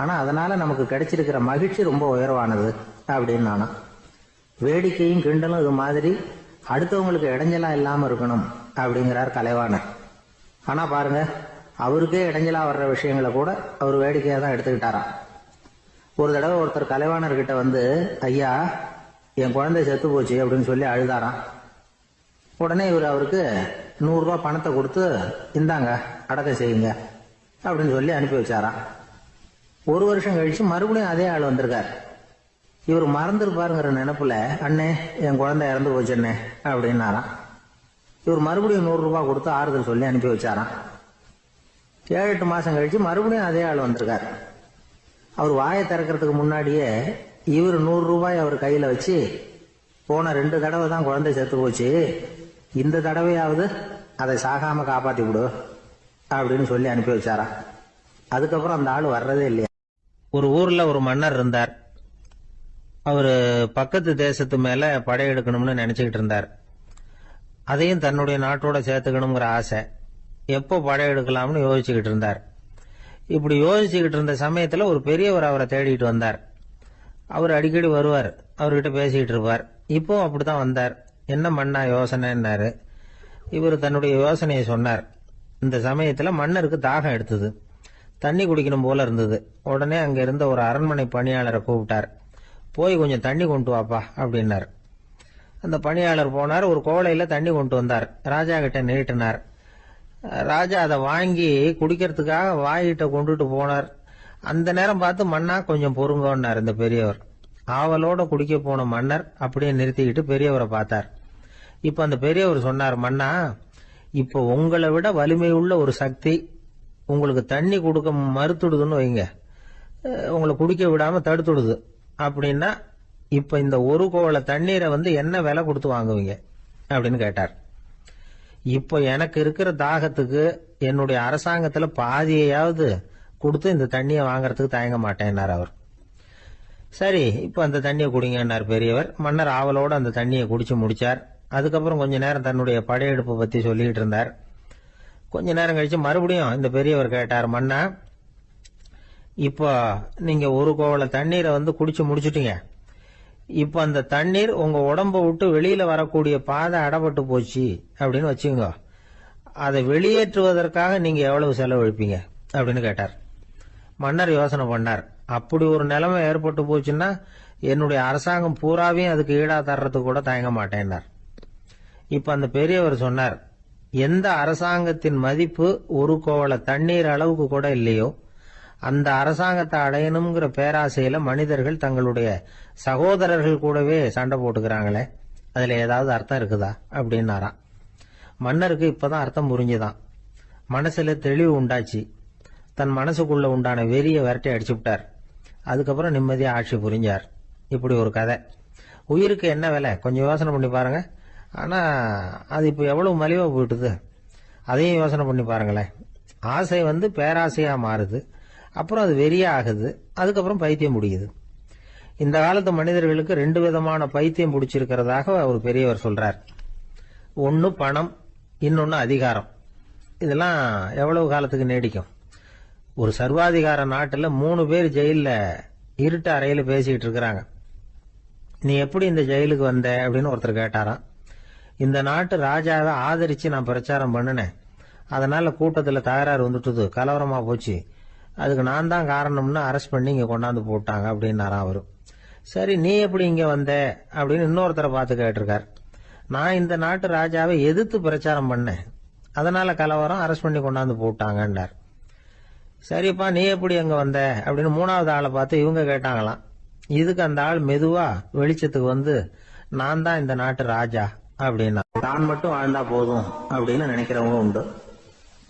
ஆனா அதனால நமக்கு கிடைச்சிருக்கிற மகிழ்ச்சி ரொம்ப உயர்வானது அப்படின்னு நானா. வேடிக்கையும் கிண்டலும் இது மாதிரி அடுத்தவங்களுக்கு இடைஞ்சலா இல்லாம இருக்கணும் அப்படிங்கிறார் கலைவாணர். ஆனா பாருங்க, அவருக்கே இடைஞ்சலா வர்ற விஷயங்களை கூட அவர் வேடிக்கையா தான் எடுத்துக்கிட்டாராம். ஒரு தடவை ஒருத்தர் கலைவாணர்கிட்ட வந்து, ஐயா, என் குழந்தை செத்து போச்சு அப்படின்னு சொல்லி அழுதாராம். உடனே இவர் அவருக்கு 100 ரூபாய் பணத்தை கொடுத்து, இந்தாங்க அடக்கம் செய்யுங்க அப்படின்னு சொல்லி அனுப்பி வச்சாராம். 1 வருஷம் கழிச்சு மறுபடியும் அதே ஆள் வந்திருக்கார். இவர் மறந்துருப்பாருங்கிற நினைப்புல, அண்ணே என் குழந்தை இறந்து போச்சுண்ணே அப்படின்னாராம். இவர் மறுபடியும் 100 ரூபாய் கொடுத்து ஆறுதல் சொல்லி அனுப்பி வச்சாராம். 7-8 மாசம் கழிச்சு மறுபடியும் அதே ஆள் வந்திருக்கார். அவர் வாயை திறக்கிறதுக்கு முன்னாடியே இவர் 100 ரூபாய் அவர் கையில வச்சு, போன 2 தடவை தான் குழந்தை செத்து போச்சு, இந்த தடவையாவது அதை சாகாம காப்பாத்தி விடு அப்படின்னு சொல்லி அனுப்பி வச்சாராம். அதுக்கப்புறம் அந்த ஆள் வர்றதே இல்லையா. ஒரு ஊர்ல ஒரு மன்னர் இருந்தார். அவரு பக்கத்து தேசத்து மேல படையெடுக்கணும்னு நினைச்சுக்கிட்டு இருந்தார். அதையும் தன்னுடைய நாட்டோட சேர்த்துக்கணுங்கிற ஆசை. எப்போ படையெடுக்கலாம்னு யோசிச்சுக்கிட்டு இருந்தார். இப்படி யோசிச்சுக்கிட்டு இருந்த சமயத்துல ஒரு பெரியவர் அவரை தேடிட்டு வந்தார். அவர் அடிக்கடி வருவார், அவர்கிட்ட பேசிக்கிட்டு இருப்பார். இப்போ அப்படித்தான் வந்தார். என்ன மன்னா யோசனைன்னாரு. இவர் தன்னுடைய யோசனையை சொன்னார். இந்த சமயத்துல மன்னருக்கு தாகம் எடுத்தது, தண்ணி குடிக்கணும் போல இருந்தது. உடனே அங்க இருந்த ஒரு அரண்மனை பணியாளரை கூப்பிட்டார். போய் கொஞ்சம் தண்ணி கொண்டு வாப்பா அப்படின்னார். அந்த பணியாளர் போனார். ஒரு கோலையில தண்ணி கொண்டு வந்தார். ராஜா கிட்ட நீட்டினார். ராஜா அதை வாங்கி குடிக்கிறதுக்காக வாயிட்ட கொண்டுட்டு போனார். அந்த நேரம் பார்த்து, மன்னா கொஞ்சம் பொறுங்கன்னார் இந்த பெரியவர். ஆவலோட குடிக்க போன மன்னர் அப்படியே நிறுத்திக்கிட்டு பெரியவரை பார்த்தார். இப்ப அந்த பெரியவர் சொன்னார், மன்னா, இப்ப உங்களை விட வலிமை உள்ள ஒரு சக்தி உங்களுக்கு தண்ணி கொடுக்க மறுத்துடுதுன்னு வைங்க, உங்களை குடிக்க விடாம தடுத்துடுது அப்படின்னா, இப்ப இந்த 1 கோவள தண்ணீரை என்ன விலை கொடுத்து வாங்குவீங்க அப்படின்னு கேட்டார். இப்போ எனக்கு இருக்கிற தாகத்துக்கு என்னுடைய அரசாங்கத்துல பாதியையாவது கொடுத்து இந்த தண்ணியை வாங்கறதுக்கு தயங்க மாட்டேன்னார் அவர். சரி, இப்ப அந்த தண்ணியை குடிங்கன்னார் பெரியவர். மன்னர் ஆவலோடு அந்த தண்ணியை குடிச்சு முடிச்சார். அதுக்கப்புறம் கொஞ்ச நேரம் தன்னுடைய படையெடுப்பை பத்தி சொல்லிட்டு இருந்தார். கொஞ்ச நேரம் கழிச்சு மறுபடியும் இந்த பெரியவர் கேட்டார், மன்னா, இப்போ நீங்க ஒரு கோவள தண்ணீரை குடிச்சு முடிச்சுட்டீங்க. இப்ப அந்த தண்ணீர் உங்க உடம்ப விட்டு வெளியில வரக்கூடிய பாதை அடப்பட்டு போச்சு அப்படின்னு வச்சுங்க. அதை வெளியேற்றுவதற்காக நீங்க எவ்வளவு செலவழிப்பீங்க அப்படின்னு கேட்டார். மன்னர் யோசனை பண்ணார். அப்படி ஒரு நிலைமை ஏற்பட்டு போச்சுன்னா என்னுடைய அரசாங்கம் பூராவையும் அதுக்கு ஈடா தர்றதுக்கு கூட தயங்க மாட்டேன்னார். இப்ப அந்த பெரியவர் சொன்னார், எந்த அரசாங்கத்தின் மதிப்பு ஒரு கோவள தண்ணீர் அளவுக்கு கூட இல்லையோ அந்த அரசாங்கத்தை அடையணுங்கிற பேராசையில மனிதர்கள் தங்களுடைய சகோதரர்கள் கூடவே சண்டை போட்டுக்கிறாங்களே, அதுல ஏதாவது அர்த்தம் இருக்குதா அப்படின்னாராம். மன்னருக்கு இப்பதான் அர்த்தம் புரிஞ்சுதான். மனசுல தெளிவு உண்டாச்சு. தன் மனசுக்குள்ள உண்டான வெறிய விரட்டி அடிச்சு விட்டார். அதுக்கப்புறம் நிம்மதியா ஆட்சி புரிஞ்சார். இப்படி ஒரு கதை. உயிருக்கு என்ன விலை கொஞ்சம் யோசனை பண்ணி பாருங்க. ஆனா அது இப்ப எவ்வளவு மலிவா போயிட்டுது, அதையும் யோசனை பண்ணி பாருங்களேன். ஆசை பேராசையா மாறுது, அப்புறம் அது வெறியா ஆகுது, அதுக்கப்புறம் பைத்தியம் முடியுது. இந்த காலத்து மனிதர்களுக்கு 2 விதமான பைத்தியம் பிடிச்சிருக்கிறதாக ஒரு பெரியவர் சொல்றார். ஒன்னு பணம், இன்னொன்னு அதிகாரம். இதெல்லாம் எவ்வளவு காலத்துக்கு நீடிக்கும்? ஒரு சர்வாதிகார நாட்டுல 3 பேர் ஜெயில இருட்டு அறையில பேசிக்கிட்டு இருக்கிறாங்க. நீ எப்படி இந்த ஜெயிலுக்கு வந்த அப்படின்னு ஒருத்தர் கேட்டாராம். இந்த நாட்டு ராஜாவை ஆதரிச்சு நான் பிரச்சாரம் பண்ணினேன், அதனால கூட்டத்துல தகராறு வந்துட்டுது, கலவரமா போச்சு, அதுக்கு நான் தான் காரணம்னு அரெஸ்ட் பண்ணி இங்க கொண்டாந்து போட்டாங்க அப்படின்னாராம் அவரு. சரி, நீ எப்படி இங்க வந்த அப்படின்னு இன்னொருத்தரை பார்த்து கேட்டிருக்கார். நான் இந்த நாட்டு ராஜாவை எதிர்த்து பிரச்சாரம் பண்ணேன், அதனால கலவரம், அரெஸ்ட் பண்ணி கொண்டாந்து போட்டாங்கன்னார். சரிப்பா, நீ எப்படி அங்க வந்த அப்படின்னு 3வது ஆளை பார்த்து இவங்க கேட்டாங்களாம். இதுக்கு அந்த ஆள் மெதுவா வெளிச்சத்துக்கு நான் தான் இந்த நாட்டு ராஜா அப்படின்னா. தான் மட்டும் வாழ்ந்தா போதும் அப்படின்னு நினைக்கிறவங்க உண்டு.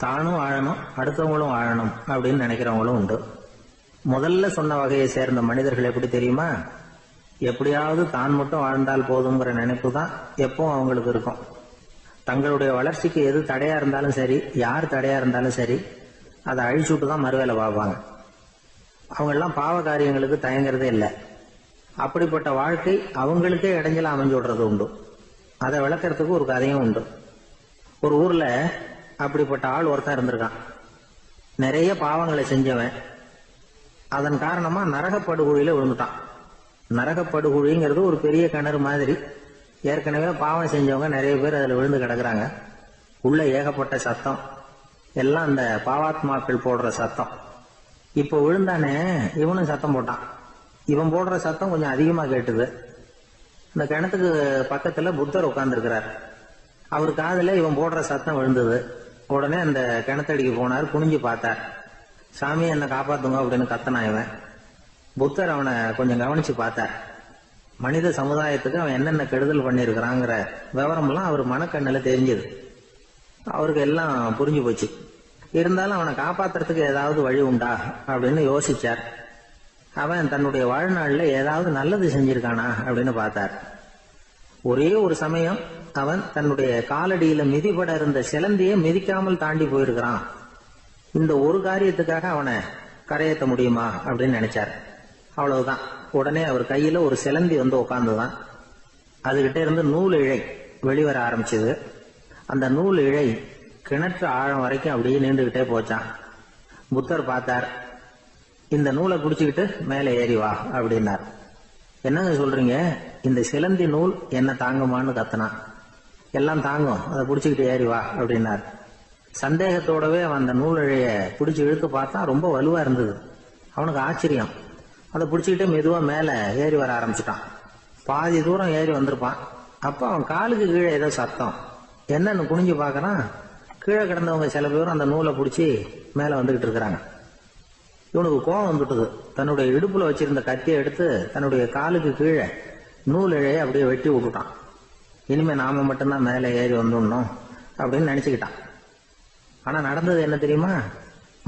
தானும் வாழணும், அடுத்தவங்களும் வாழணும் அப்படின்னு நினைக்கிறவங்களும் உண்டு. முதல்ல சொன்ன வகையை சேர்ந்த மனிதர்கள் எப்படி தெரியுமா? எப்படியாவது தான் மட்டும் வாழ்ந்தால் போதுங்கிற நினைப்பு தான் எப்பவும் அவங்களுக்கு இருக்கும். தங்களுடைய வளர்ச்சிக்கு எது தடையா இருந்தாலும் சரி, யார் தடையா இருந்தாலும் சரி, அதை அழிச்சுட்டு தான் மறுவேலை பார்ப்பாங்க. அவங்க எல்லாம் பாவ காரியங்களுக்கு தயங்குறதே இல்லை. அப்படிப்பட்ட வாழ்க்கை அவங்களுக்கே இடைஞ்சல அமைஞ்சு விடுறது உண்டு. அதை விளக்கறதுக்கு ஒரு கதையும் உண்டு. ஒரு ஊர்ல அப்படிப்பட்ட ஆள் ஒருத்தன் இருந்திருக்கான். நிறைய பாவங்களை செஞ்சவன். அதன் காரணமா நரகப்படுகொழியில விழுந்துட்டான். நரகப்படுகொழிங்கிறது ஒரு பெரிய கிணறு மாதிரி. ஏற்கனவே பாவம் செஞ்சவங்க நிறைய பேர் அதுல விழுந்து கிடக்குறாங்க. உள்ள ஏகப்பட்ட சத்தம், எல்லாம் அந்த பாவாத்மாக்கள் போடுற சத்தம். இப்போ விழுந்தானே, இவனும் சத்தம் போட்டான். இவன் போடுற சத்தம் கொஞ்சம் அதிகமா கேட்டுது. இந்த கிணத்துக்கு பக்கத்துல புத்தர் உட்கார்ந்து இருக்கிறார். அவர் காதுல இவன் போடுற சத்தம் விழுந்தது. உடனே அந்த கிணத்தடிக்கு போனார். குனிஞ்சு பார்த்தார். சாமி, என்ன காப்பாத்துங்க அப்படின்னு கத்தனா இவன். புத்தர் அவனை கொஞ்சம் கவனிச்சு பார்த்தார். மனித சமுதாயத்துக்கு அவன் என்னென்ன கெடுதல் பண்ணிருக்கிறாங்கிற விவரம் எல்லாம் அவர் மனக்கண்ணுல தெரிஞ்சது. அவருக்கு எல்லாம் புரிஞ்சு போச்சு. இருந்தாலும் அவனை காப்பாத்துறதுக்கு ஏதாவது வழி உண்டா அப்படின்னு யோசிச்சார். அவன் தன்னுடைய வாழ்நாள்ல ஏதாவது நல்லது செஞ்சிருக்கானா அப்படின்னு பார்த்தார். ஒரே ஒரு சமயம் அவன் தன்னுடைய காலடியில மிதிபட இருந்த சிலந்தியை மிதிக்காமல் தாண்டி போயிருக்கிறான். இந்த ஒரு காரியத்துக்காக அவனை கரையேற்ற முடியுமா அப்படின்னு நினைச்சார். அவ்வளவுதான். உடனே அவர் கையில ஒரு சிலந்தி உட்கார்ந்துதான். அதுகிட்ட இருந்து நூல் இழை வெளிவர ஆரம்பிச்சது. அந்த நூல் இழை கிணற்று ஆழம் வரைக்கும் அப்படியே நீண்டுகிட்டே போச்சான். புத்தர் பார்த்தார். இந்த நூலை பிடிச்சுக்கிட்டு மேலே ஏறி வா அப்படின்னார். என்னங்க சொல்றீங்க, இந்த சிலந்தி நூல் என்ன தாங்குமான்னு கத்தனான். எல்லாம் தாங்கும், அதை பிடிச்சுக்கிட்டு ஏறி வா அப்படின்னார். சந்தேகத்தோடவே அவன் அந்த நூல் இழைய பிடிச்சி இழுத்து பார்த்தா ரொம்ப வலுவா இருந்தது. அவனுக்கு ஆச்சரியம். அதை பிடிச்சிக்கிட்டே மெதுவா மேல ஏறி வர ஆரம்பிச்சுட்டான். பாதி தூரம் ஏறி வந்திருப்பான். அப்ப அவன் காலுக்கு கீழே ஏதோ சத்தம். என்னன்னு குனிஞ்சு பாக்குறான். கீழே கிடந்தவங்க சில பேரும் அந்த நூலை பிடிச்சி மேல வந்துகிட்டு இருக்கிறாங்க. இவனுக்கு கோபம் வந்துட்டுது. தன்னுடைய இடுப்புல வச்சிருந்த கத்தியை எடுத்து தன்னுடைய காலுக்கு கீழே நூல் இழையை அப்படியே வெட்டி விட்டுட்டான். இனிமே நாம மட்டும்தான் மேலே ஏறி வந்துடணும் அப்படின்னு நினைச்சுக்கிட்டான். ஆனா நடந்தது என்ன தெரியுமா?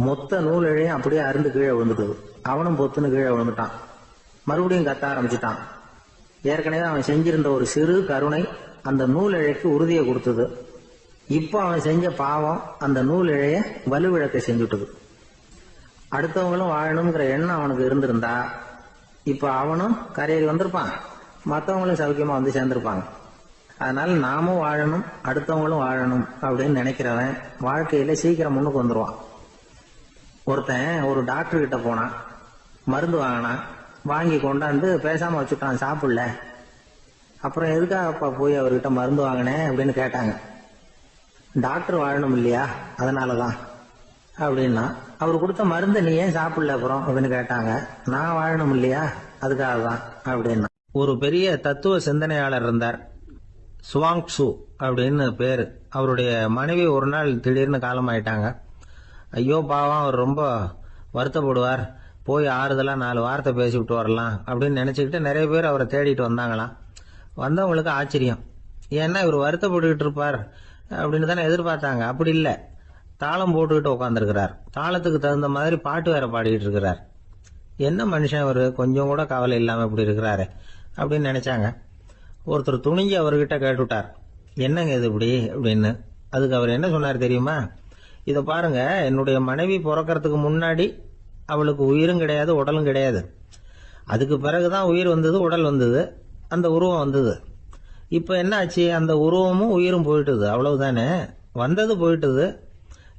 மொத்த நூல் இழையும் அப்படியே அருந்து கீழே விழுந்துட்டுது. அவனும் பொத்துன்னு கீழே விழுந்துட்டான். மறுபடியும் கத்த ஆரம்பிச்சுட்டான். ஏற்கனவே அவன் செஞ்சிருந்த ஒரு சிறு கருணை அந்த நூல் இழைக்கு உறுதியை கொடுத்தது. இப்போ அவன் செஞ்ச பாவம் அந்த நூல் இழைய வலுவிழக்க செஞ்சுட்டுது. அடுத்தவங்களும் வாழணுங்கிற எண்ணம் அவனுக்கு இருந்திருந்தா இப்ப அவனும் கரையேறி வந்திருப்பான், மற்றவங்களும் சௌக்கியமா வந்து சேர்ந்திருப்பாங்க. அதனால நாமும் வாழணும், அடுத்தவங்களும் வாழணும் அப்படின்னு நினைக்கிறவன் வாழ்க்கையில சீக்கிரம் முன்னுக்கு வந்துருவான். ஒருத்தன் ஒரு டாக்டர் கிட்ட போனான், மருந்து வாங்கினான், வாங்கி கொண்டாந்து பேசாம வச்சுட்டான், சாப்பிடல. அப்புறம் எதுக்காகப்பா போய் அவர்கிட்ட மருந்து வாங்கினேன் அப்படின்னு கேட்டாங்க. டாக்டர் வாழணும் இல்லையா, அதனாலதான் அப்படின்னா. அவர் கொடுத்த மருந்து நீ ஏன் சாப்பிடல அப்புறம் அப்படின்னு கேட்டாங்க. நான் வாழணும் இல்லையா, அதுக்காக தான் அப்படின்னா. ஒரு பெரிய தத்துவ சிந்தனையாளர் இருந்தார், சுவாங்சு அப்படின்னு பேரு. அவருடைய மனைவி ஒரு நாள் திடீர்னு காலமாயிட்டாங்க. ஐயோ பாவம், அவர் ரொம்ப வருத்தப்படுவார், போய் ஆறுதலா 4 வார்த்தை பேசிவிட்டு வரலாம் அப்படின்னு நினைச்சுக்கிட்டு நிறைய பேர் அவரை தேடிட்டு வந்தாங்களாம். வந்தவங்களுக்கு ஆச்சரியம், ஏன்னா இவர் வருத்தப்பட்டுக்கிட்டு இருப்பார் அப்படின்னு தானே எதிர்பார்த்தாங்க. அப்படி இல்லை, தாளம் போட்டுக்கிட்டு உட்காந்துருக்கிறார், தாளத்துக்கு தகுந்த மாதிரி பாட்டு வேற பாடிக்கிட்டு இருக்கிறார். என்ன மனுஷன் இவர், கொஞ்சம் கூட கவலை இல்லாம இப்படி இருக்கிறாரு அப்படின்னு நினைச்சாங்க. ஒருத்தர் துணிஞ்சு அவர்கிட்ட கேட்டுட்டார், என்னங்க இது இப்படி அப்படின்னு. அதுக்கு அவர் என்ன சொன்னார் தெரியுமா? இதை பாருங்க, என்னுடைய மனைவி பிறக்கிறதுக்கு முன்னாடி அவளுக்கு உயிரும் கிடையாது, உடலும் கிடையாது. அதுக்கு பிறகுதான் உயிர் வந்தது, உடல் வந்தது, அந்த உருவம் வந்தது. இப்ப என்ன ஆச்சு, அந்த உருவமும் உயிரும் போயிட்டுது, அவ்வளவுதானே. வந்தது போயிட்டுது.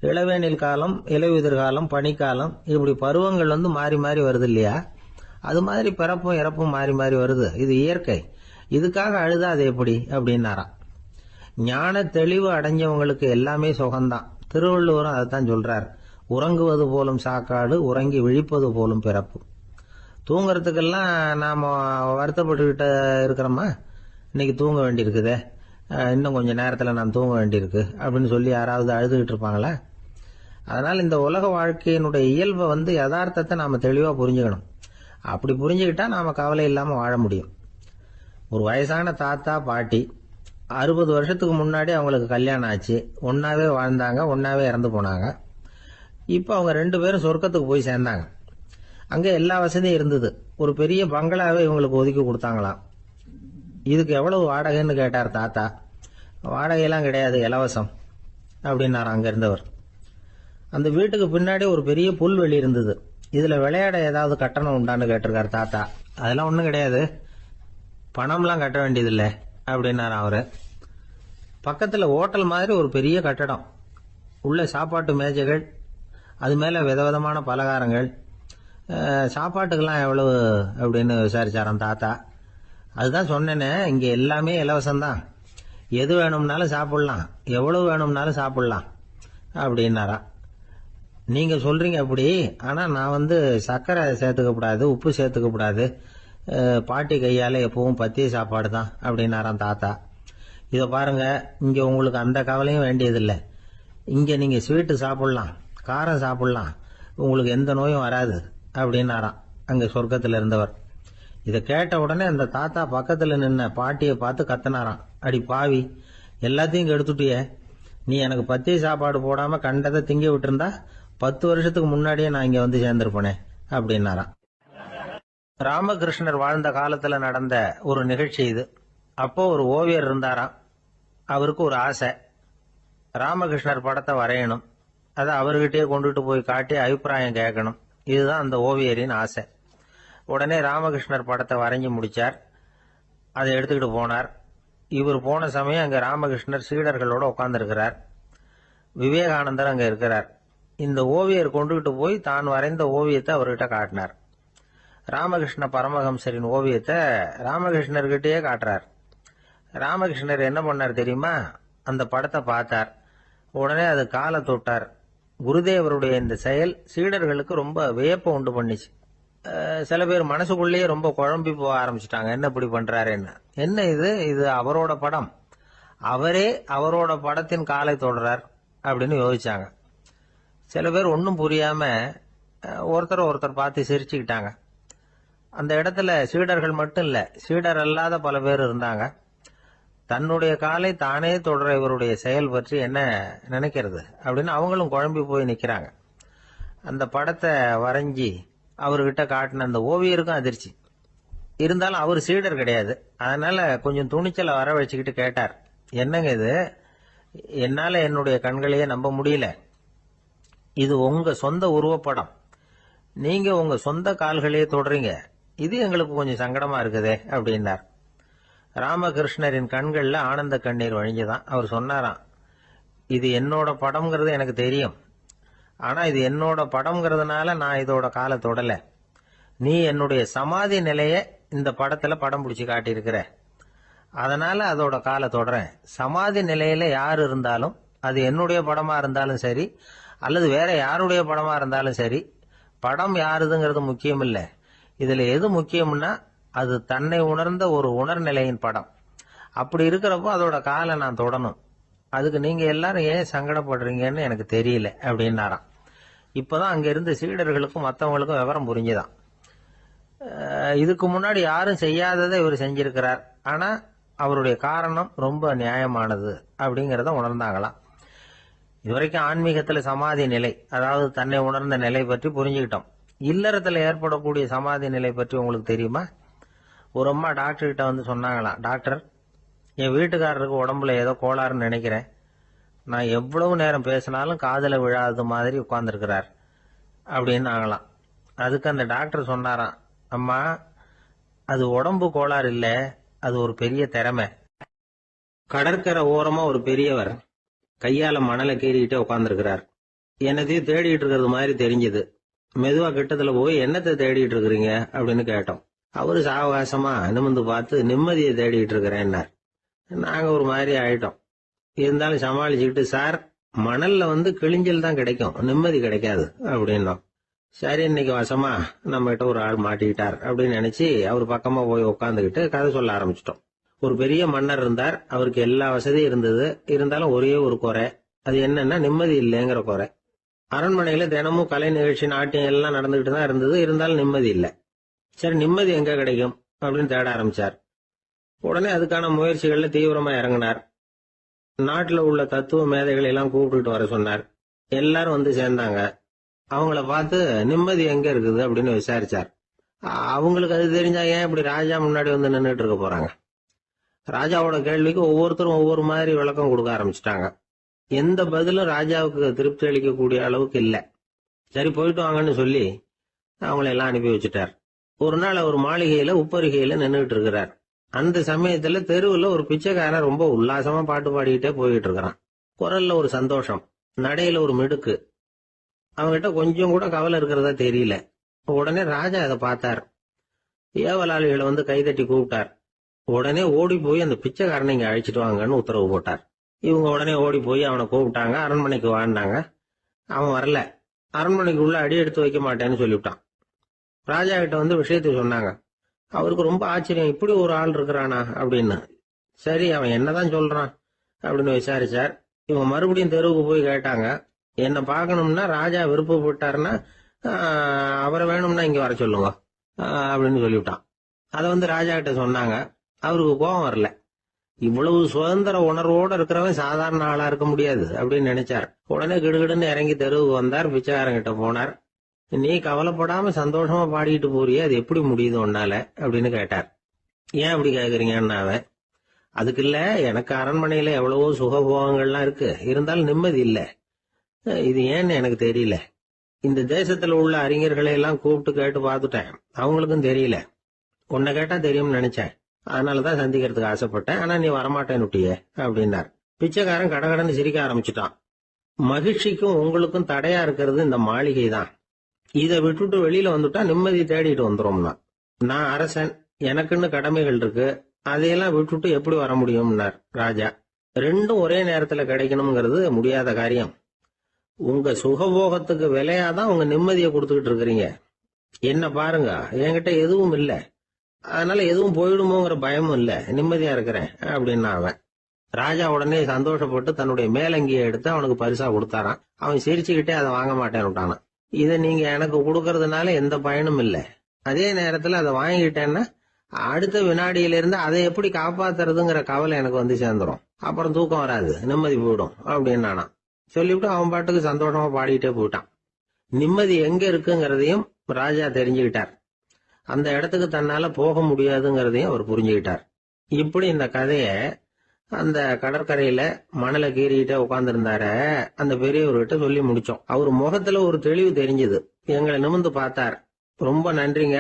இளவேனில் காலம், இலையுதிர் காலம், பனிக்காலம், இப்படி பருவங்கள் வந்து மாறி மாறி வருது இல்லையா? அது மாதிரி பிறப்பும் இறப்பும் மாறி மாறி வருது, இது இயற்கை. இதுக்காக அழுதா அது எப்படி அப்படின்னாராம். ஞான தெளிவு அடைஞ்சவங்களுக்கு எல்லாமே சுகம்தான். திருவள்ளுவரும் அதைத்தான் சொல்றார், உறங்குவது போலும் சாக்காடு, உறங்கி விழிப்பது போலும் பிறப்பு. தூங்குறதுக்கெல்லாம் நாம வருத்தப்பட்டுக்கிட்ட இருக்கிறோமா? இன்னைக்கு தூங்க வேண்டியிருக்குதே, இன்னும் கொஞ்சம் நேரத்தில் நான் தூங்க வேண்டியிருக்கு அப்படின்னு சொல்லி யாராவது அழுதுகிட்டு இருப்பாங்களா? அதனால் இந்த உலக வாழ்க்கையினுடைய இயல்பை வந்து யதார்த்தத்தை நாம தெளிவாக புரிஞ்சுக்கணும். அப்படி புரிஞ்சுக்கிட்டா நாம கவலை இல்லாமல் வாழ முடியும். ஒரு வயசான தாத்தா பாட்டி 60 வருஷத்துக்கு முன்னாடி அவங்களுக்கு கல்யாணம் ஆச்சு, ஒன்னாவே வாழ்ந்தாங்க, ஒன்னாவே இறந்து போனாங்க. இப்போ அவங்க 2 பேரும் சொர்க்கத்துக்கு போய் சேர்ந்தாங்க. அங்கே எல்லா வசதியும் இருந்தது. ஒரு பெரிய பங்களாவே இவங்களுக்கு ஒதுக்கி கொடுத்தாங்களாம். இதுக்கு எவ்வளவு வாடகைன்னு கேட்டார் தாத்தா. வாடகையெல்லாம் கிடையாது, இலவசம் அப்படின்னார் அங்க இருந்தவர். அந்த வீட்டுக்கு பின்னாடி ஒரு பெரிய புல்வெளி இருந்தது. இதுல விளையாட ஏதாவது கட்டணம் உண்டான்னு கேட்டிருக்காரு தாத்தா. அதெல்லாம் ஒன்றும் கிடையாது, பணம்லாம் கட்ட வேண்டியதில்லை அப்படின்னாரு அவரு. பக்கத்துல ஹோட்டல் மாதிரி ஒரு பெரிய கட்டடம், உள்ள சாப்பாட்டு மேஜைகள், அது மேல விதவிதமான பலகாரங்கள். சாப்பாட்டுக்கெல்லாம் எவ்வளவு அப்படின்னு விசாரிச்சாராம் தாத்தா. அதுதான் சொன்னேனே, இங்க எல்லாமே இலவசம்தான், எது வேணும்னாலும் சாப்பிடலாம், எவ்வளவு வேணும்னாலும் சாப்பிடலாம் அப்படின்னாரா. நீங்க சொல்றீங்க அப்படி, ஆனா நான் வந்து சர்க்கரை சேர்த்துக்க கூடாது, உப்பு சேர்த்துக்க கூடாது, பாட்டி கையால எப்பவும் பத்திய சாப்பாடு தான் அப்படின்னாராம் தாத்தா. இதை பாருங்க, இங்க உங்களுக்கு அந்த கவலையும் வேண்டியதில்லை. இங்க நீங்க ஸ்வீட்டு சாப்பிடலாம், காரம் சாப்பிடலாம், உங்களுக்கு எந்த நோயும் வராது அப்படின்னாராம் அங்க சொர்க்கத்தில் இருந்தவர். இதை கேட்ட உடனே அந்த தாத்தா பக்கத்துல நின்ன பாட்டியை பார்த்து கத்தினாராம், அடி பாவி, எல்லாத்தையும் கெடுத்துட்டியே, நீ எனக்கு பத்திய சாப்பாடு போடாம கண்டதை திங்க விட்டுருந்தா 10 வருஷத்துக்கு முன்னாடியே நான் இங்க வந்து சேர்ந்திருப்பேனே அப்படின்னாராம். ராமகிருஷ்ணர் வாழ்ந்த காலத்துல நடந்த ஒரு நிகழ்ச்சி இது. அப்போ ஒரு ஓவியர் இருந்தாராம். அவருக்கு ஒரு ஆசை, ராமகிருஷ்ணர் படத்தை வரையணும், அதை அவர்கிட்டயே கொண்டுட்டு போய் காட்டி அபிப்பிராயம் கேட்கணும். இதுதான் அந்த ஓவியரின் ஆசை. உடனே ராமகிருஷ்ணர் படத்தை வரைஞ்சி முடிச்சார், அதை எடுத்துக்கிட்டு போனார். இவர் போன சமயம் அங்க ராமகிருஷ்ணர் சீடர்களோட உட்கார்ந்துருக்கிறார். விவேகானந்தர் அங்க இருக்கிறார். இந்த ஓவியர் கொண்டுகிட்டு போய் தான் வரைந்த ஓவியத்தை அவர்கிட்ட காட்டினார். ராமகிருஷ்ண பரமஹம்சரின் ஓவியத்தை ராமகிருஷ்ணர்கிட்டயே காட்டுறார். ராமகிருஷ்ணர் என்ன பண்ணார் தெரியுமா? அந்த படத்தை பார்த்தார். உடனே அது காலை தொட்டார். குருதேவருடைய இந்த செயல் சீடர்களுக்கு ரொம்ப வியப்பை உண்டு பண்ணிச்சு. சில பேர் மனசுக்குள்ளேயே ரொம்ப குழம்பி போக ஆரம்பிச்சுட்டாங்க, என்ன இப்படி பண்றாருன்னு. என்ன இது அவரோட படம், அவரே அவரோட படத்தின் காலை தொடுறார் அப்படின்னு யோசிச்சாங்க. சில பேர் ஒன்றும் புரியாம ஒருத்தர் பார்த்து சிரிச்சுக்கிட்டாங்க. அந்த இடத்துல சீடர்கள் மட்டும் இல்ல, சீடர் அல்லாத பல பேர் இருந்தாங்க. தன்னுடைய காலை தானே தொடர இவருடைய செயல் பற்றி என்ன நினைக்கிறது அப்படின்னு அவங்களும் குழம்பி போய் நிக்கிறாங்க. அந்த படத்தை வரைஞ்சி அவர்கிட்ட காட்டின அந்த ஓவியருக்கும் அதிர்ச்சி. இருந்தாலும் அவர் சீடர் கிடையாது, அதனால கொஞ்சம் துணிச்சலை வர வச்சுக்கிட்டு கேட்டார், என்னங்க இது, என்னால என்னுடைய கண்களையே நம்ப முடியல, இது உங்க சொந்த உருவப்படம், நீங்க உங்க சொந்த கால்களையே தொடுறீங்க, இது எங்களுக்கு கொஞ்சம் சங்கடமா இருக்குதே அப்படின்னார். ராமகிருஷ்ணரின் கண்கள்ல ஆனந்த கண்ணீர் வழிஞ்சுதான். அவர் சொன்னாராம், இது என்னோட படம்ங்கிறது எனக்கு தெரியும், ஆனா இது என்னோட படம்ங்கிறதுனால நான் இதோட காலை தொடல. நீ என்னுடைய சமாதி நிலைய இந்த படத்துல படம் பிடிச்சு காட்டியிருக்கிற, அதனால அதோட காலை தொடறேன். சமாதி நிலையில யார் இருந்தாலும், அது என்னுடைய படமா இருந்தாலும் சரி அல்லது வேற யாருடைய படமா இருந்தாலும் சரி, படம் யாருதுங்கிறது முக்கியம் இல்ல. இதுல எது முக்கியம்னா அது தன்னை உணர்ந்த ஒரு உணர்நிலையின் படம். அப்படி இருக்கிறப்போ அதோட காலை நான் தொடணும். அதுக்கு நீங்க எல்லாரும் ஏன் சங்கடப்படுறீங்கன்னு எனக்கு தெரியல அப்படின்னாராம். இப்பதான் அங்க இருந்த சீடர்களுக்கும் மற்றவங்களுக்கும் விவரம் புரிஞ்சுதான். இதுக்கு முன்னாடி யாரும் செய்யாததை இவர் செஞ்சிருக்கிறார், ஆனா அவருடைய காரணம் ரொம்ப நியாயமானது அப்படிங்கறத உணர்ந்தாங்களாம். இதுவரைக்கும் ஆன்மீகத்துல சமாதி நிலை, அதாவது தன்னை உணர்ந்த நிலை பற்றி புரிஞ்சுக்கிட்டோம். இல்லறத்துல ஏற்படக்கூடிய சமாதி நிலை பற்றி உங்களுக்கு தெரியுமா? ஒரு அம்மா டாக்டர் கிட்ட வந்து சொன்னாங்களாம், டாக்டர், என் வீட்டுக்காரருக்கு உடம்புல ஏதோ கோளாறுன்னு நினைக்கிறேன். நான் எவ்வளவு நேரம் பேசினாலும் காதுல விழாதது மாதிரி உட்கார்ந்துருக்கிறார் அப்படின்னு ஆகலாம். அதுக்கு அந்த டாக்டர் சொன்னாராம், அம்மா, அது உடம்பு கோளாறு இல்ல, அது ஒரு பெரிய திறமை. கடற்கரை ஓரமா ஒரு பெரியவர் கையால மணலை கீறிக்கிட்டே உட்கார்ந்துருக்கிறார். என்னத்தையும் தேடிட்டு இருக்கிறது மாதிரி தெரிஞ்சது. மெதுவா கிட்டத்துல போய் என்னத்தை தேடிட்டு இருக்கிறீங்க அப்படின்னு கேட்டோம். அவரு சாவகாசமா நிமிர்ந்து பார்த்து நிம்மதியை தேடிட்டு இருக்கிறேன்னார். நாங்க ஒரு மாதிரி ஆயிட்டோம். இருந்தாலும் சமாளிச்சுக்கிட்டு, சார், மணல்ல வந்து கிழிஞ்சல் தான் கிடைக்கும், நிம்மதி கிடைக்காது அப்படின்னோம். சரி, இன்னைக்கு வசமா நம்ம கிட்ட ஒரு ஆள் மாட்டிக்கிட்டார் அப்படின்னு நினைச்சு அவர் பக்கமா போய் உட்காந்துக்கிட்டு கதை சொல்ல ஆரம்பிச்சிட்டோம். ஒரு பெரிய மன்னர் இருந்தார். அவருக்கு எல்லா வசதியும் இருந்தது. இருந்தாலும் ஒரே ஒரு குறை. அது என்னன்னா நிம்மதி இல்லைங்கிற குறை. அரண்மனையில தினமும் கலை நிகழ்ச்சி, நாட்டியம் எல்லாம் நடந்துகிட்டு தான் இருந்தது. இருந்தாலும் நிம்மதி இல்லை. சரி, நிம்மதி எங்க கிடைக்கும் அப்படின்னு தேட ஆரம்பிச்சார். உடனே அதுக்கான முயற்சிகள்ல தீவிரமா இறங்கினார். நாட்டுல உள்ள தத்துவ மேதைகளை எல்லாம் கூப்பிட்டுட்டு வர சொன்னார். எல்லாரும் வந்து சேர்ந்தாங்க. அவங்கள பார்த்து நிம்மதி எங்க இருக்குது அப்படின்னு விசாரிச்சார். அவங்களுக்கு அது தெரிஞ்சா ஏன் இப்படி ராஜா முன்னாடி வந்து நின்றுட்டு இருக்க போறாங்க? ராஜாவோட கேள்விக்கு ஒவ்வொருத்தரும் ஒவ்வொரு மாதிரி விளக்கம் கொடுக்க ஆரம்பிச்சிட்டாங்க. எந்த பதிலும் ராஜாவுக்கு திருப்தி அளிக்கக்கூடிய அளவுக்கு இல்ல. சரி, போயிட்டு வாங்கன்னு சொல்லி அவங்கள எல்லாம் அனுப்பி வச்சுட்டார். ஒரு நாள் அவர் மாளிகையில உப்பரிகையில நின்றுட்டு இருக்கிறார். அந்த சமயத்துல தெருவுல ஒரு பிச்சைக்காரன் ரொம்ப உல்லாசமா பாட்டு பாடிக்கிட்டே போயிட்டு இருக்கிறான். குரல்ல ஒரு சந்தோஷம், நடையில ஒரு மிடுக்கு. அவங்ககிட்ட கொஞ்சம் கூட கவலை இருக்கிறதா தெரியல. உடனே ராஜா அதை பார்த்தார். ஏவலாளிகளை வந்து கைதட்டி கூப்பிட்டார். உடனே ஓடி போய் அந்த பிச்சைக்காரனை இங்க அழைச்சிட்டு வாங்கன்னு உத்தரவு போட்டார். இவங்க உடனே ஓடி போய் அவனை கூப்பிட்டாங்க. அரண்மனைக்கு வாழ்ந்தாங்க. அவன் வரல. அரண்மனைக்கு உள்ள அடி எடுத்து வைக்க மாட்டேன்னு சொல்லிவிட்டான். ராஜா கிட்ட வந்து விஷயத்தை சொன்னாங்க. அவருக்கு ரொம்ப ஆச்சரியம், இப்படி ஒரு ஆள் இருக்கிறானா அப்படின்னு. சரி, அவன் என்னதான் சொல்றான் அப்படின்னு விசாரிச்சார். இவங்க மறுபடியும் தெருவுக்கு போய் கேட்டாங்க. என்ன பார்க்கணும்னா ராஜா விருப்பப்பட்டாருன்னா அவரை வேணும்னா இங்க வர சொல்லுங்க அப்படின்னு சொல்லிவிட்டான். அதை வந்து ராஜா கிட்ட சொன்னாங்க. அவருக்கு கோபம் வரல. இவ்வளவு சுதந்திர உணர்வோட இருக்கிறவன் சாதாரண ஆளா இருக்க முடியாது அப்படின்னு நினைச்சார். உடனே கிடுகிடுன்னு இறங்கி தெருவுக்கு வந்தார். பிச்சைக்காரங்கிட்ட போனார். நீ கவலைப்படாம சந்தோஷமா பாடிக்கிட்டு போறியே, அது எப்படி முடியுது உன்னால அப்படின்னு கேட்டார். ஏன் அப்படி கேக்குறீங்கன்னா, அவன் அதுக்கு இல்ல, எனக்கு அரண்மனையில எவ்வளவோ சுகபோகங்கள்லாம் இருக்கு, இருந்தாலும் நிம்மதி இல்ல. இது ஏன்னு எனக்கு தெரியல. இந்த தேசத்துல உள்ள அறிஞர்களை எல்லாம் கூப்பிட்டு கேட்டு பார்த்துட்டேன், அவங்களுக்கும் தெரியல. உன்னை கேட்டா தெரியும்னு நினைச்சேன், அதனாலதான் சந்திக்கிறதுக்கு ஆசைப்பட்டேன், ஆனா நீ வரமாட்டேன்னு விட்டியே அப்படின்னார். பிச்சைக்காரன் கடகடன்னு சிரிக்க ஆரம்பிச்சுட்டான். மகிழ்ச்சிக்கும் உங்களுக்கும் தடையா இருக்கிறது இந்த மாளிகை தான். இதை விட்டுட்டு வெளியில வந்துட்டா நிம்மதி தேடிட்டு வந்துரும்னா. நான் அரசன், எனக்குன்னு கடமைகள் இருக்கு, அதையெல்லாம் விட்டுட்டு எப்படி வர முடியும்னார் ராஜா. ரெண்டும் ஒரே நேரத்துல கிடைக்கணுங்கிறது முடியாத காரியம். உங்க சுகபோகத்துக்கு விலையாதான் உங்க நிம்மதியை கொடுத்துக்கிட்டு இருக்கிறீங்க. என்ன பாருங்க, என்கிட்ட எதுவும் இல்ல, அதனால எதுவும் போயிடுமோங்கிற பயமும் இல்ல, நிம்மதியா இருக்கிறேன் அப்படின்னா அவன். ராஜா உடனே சந்தோஷப்பட்டு தன்னுடைய மேலங்கியை எடுத்து அவனுக்கு பரிசா கொடுத்தாரான். அவன் சிரிச்சுக்கிட்டே அதை வாங்க மாட்டேன்னு விட்டானான். இதை நீங்க எனக்கு கொடுக்கறதுனால எந்த பயனும் இல்லை, அதே நேரத்துல அதை வாங்கிட்டேன்னா அடுத்த வினாடியிலிருந்து அதை எப்படி காப்பாத்துறதுங்கிற கவலை எனக்கு வந்து சேர்ந்துரும், அப்புறம் தூக்கம் வராது, நிம்மதி போயிடும் அப்படின்னானா. சொல்லிவிட்டு அவன் பாட்டுக்கு சந்தோஷமா பாடிட்டே போயிட்டான். நிம்மதி எங்க இருக்குங்கிறதையும் ராஜா தெரிஞ்சுக்கிட்டார். அந்த இடத்துக்கு தன்னால போக முடியாதுங்கிறதையும் அவர் புரிஞ்சுக்கிட்டார். இப்படி இந்த கதைய அந்த கடற்கரையில மணலை கீறிக்கிட்டே உட்கார்ந்து இருந்தார அந்த பெரியவர்கிட்ட சொல்லி முடிச்சோம். அவர் முகத்துல ஒரு தெளிவு தெரிஞ்சது. எங்களை நிமிர்ந்து பார்த்தார். ரொம்ப நன்றிங்க,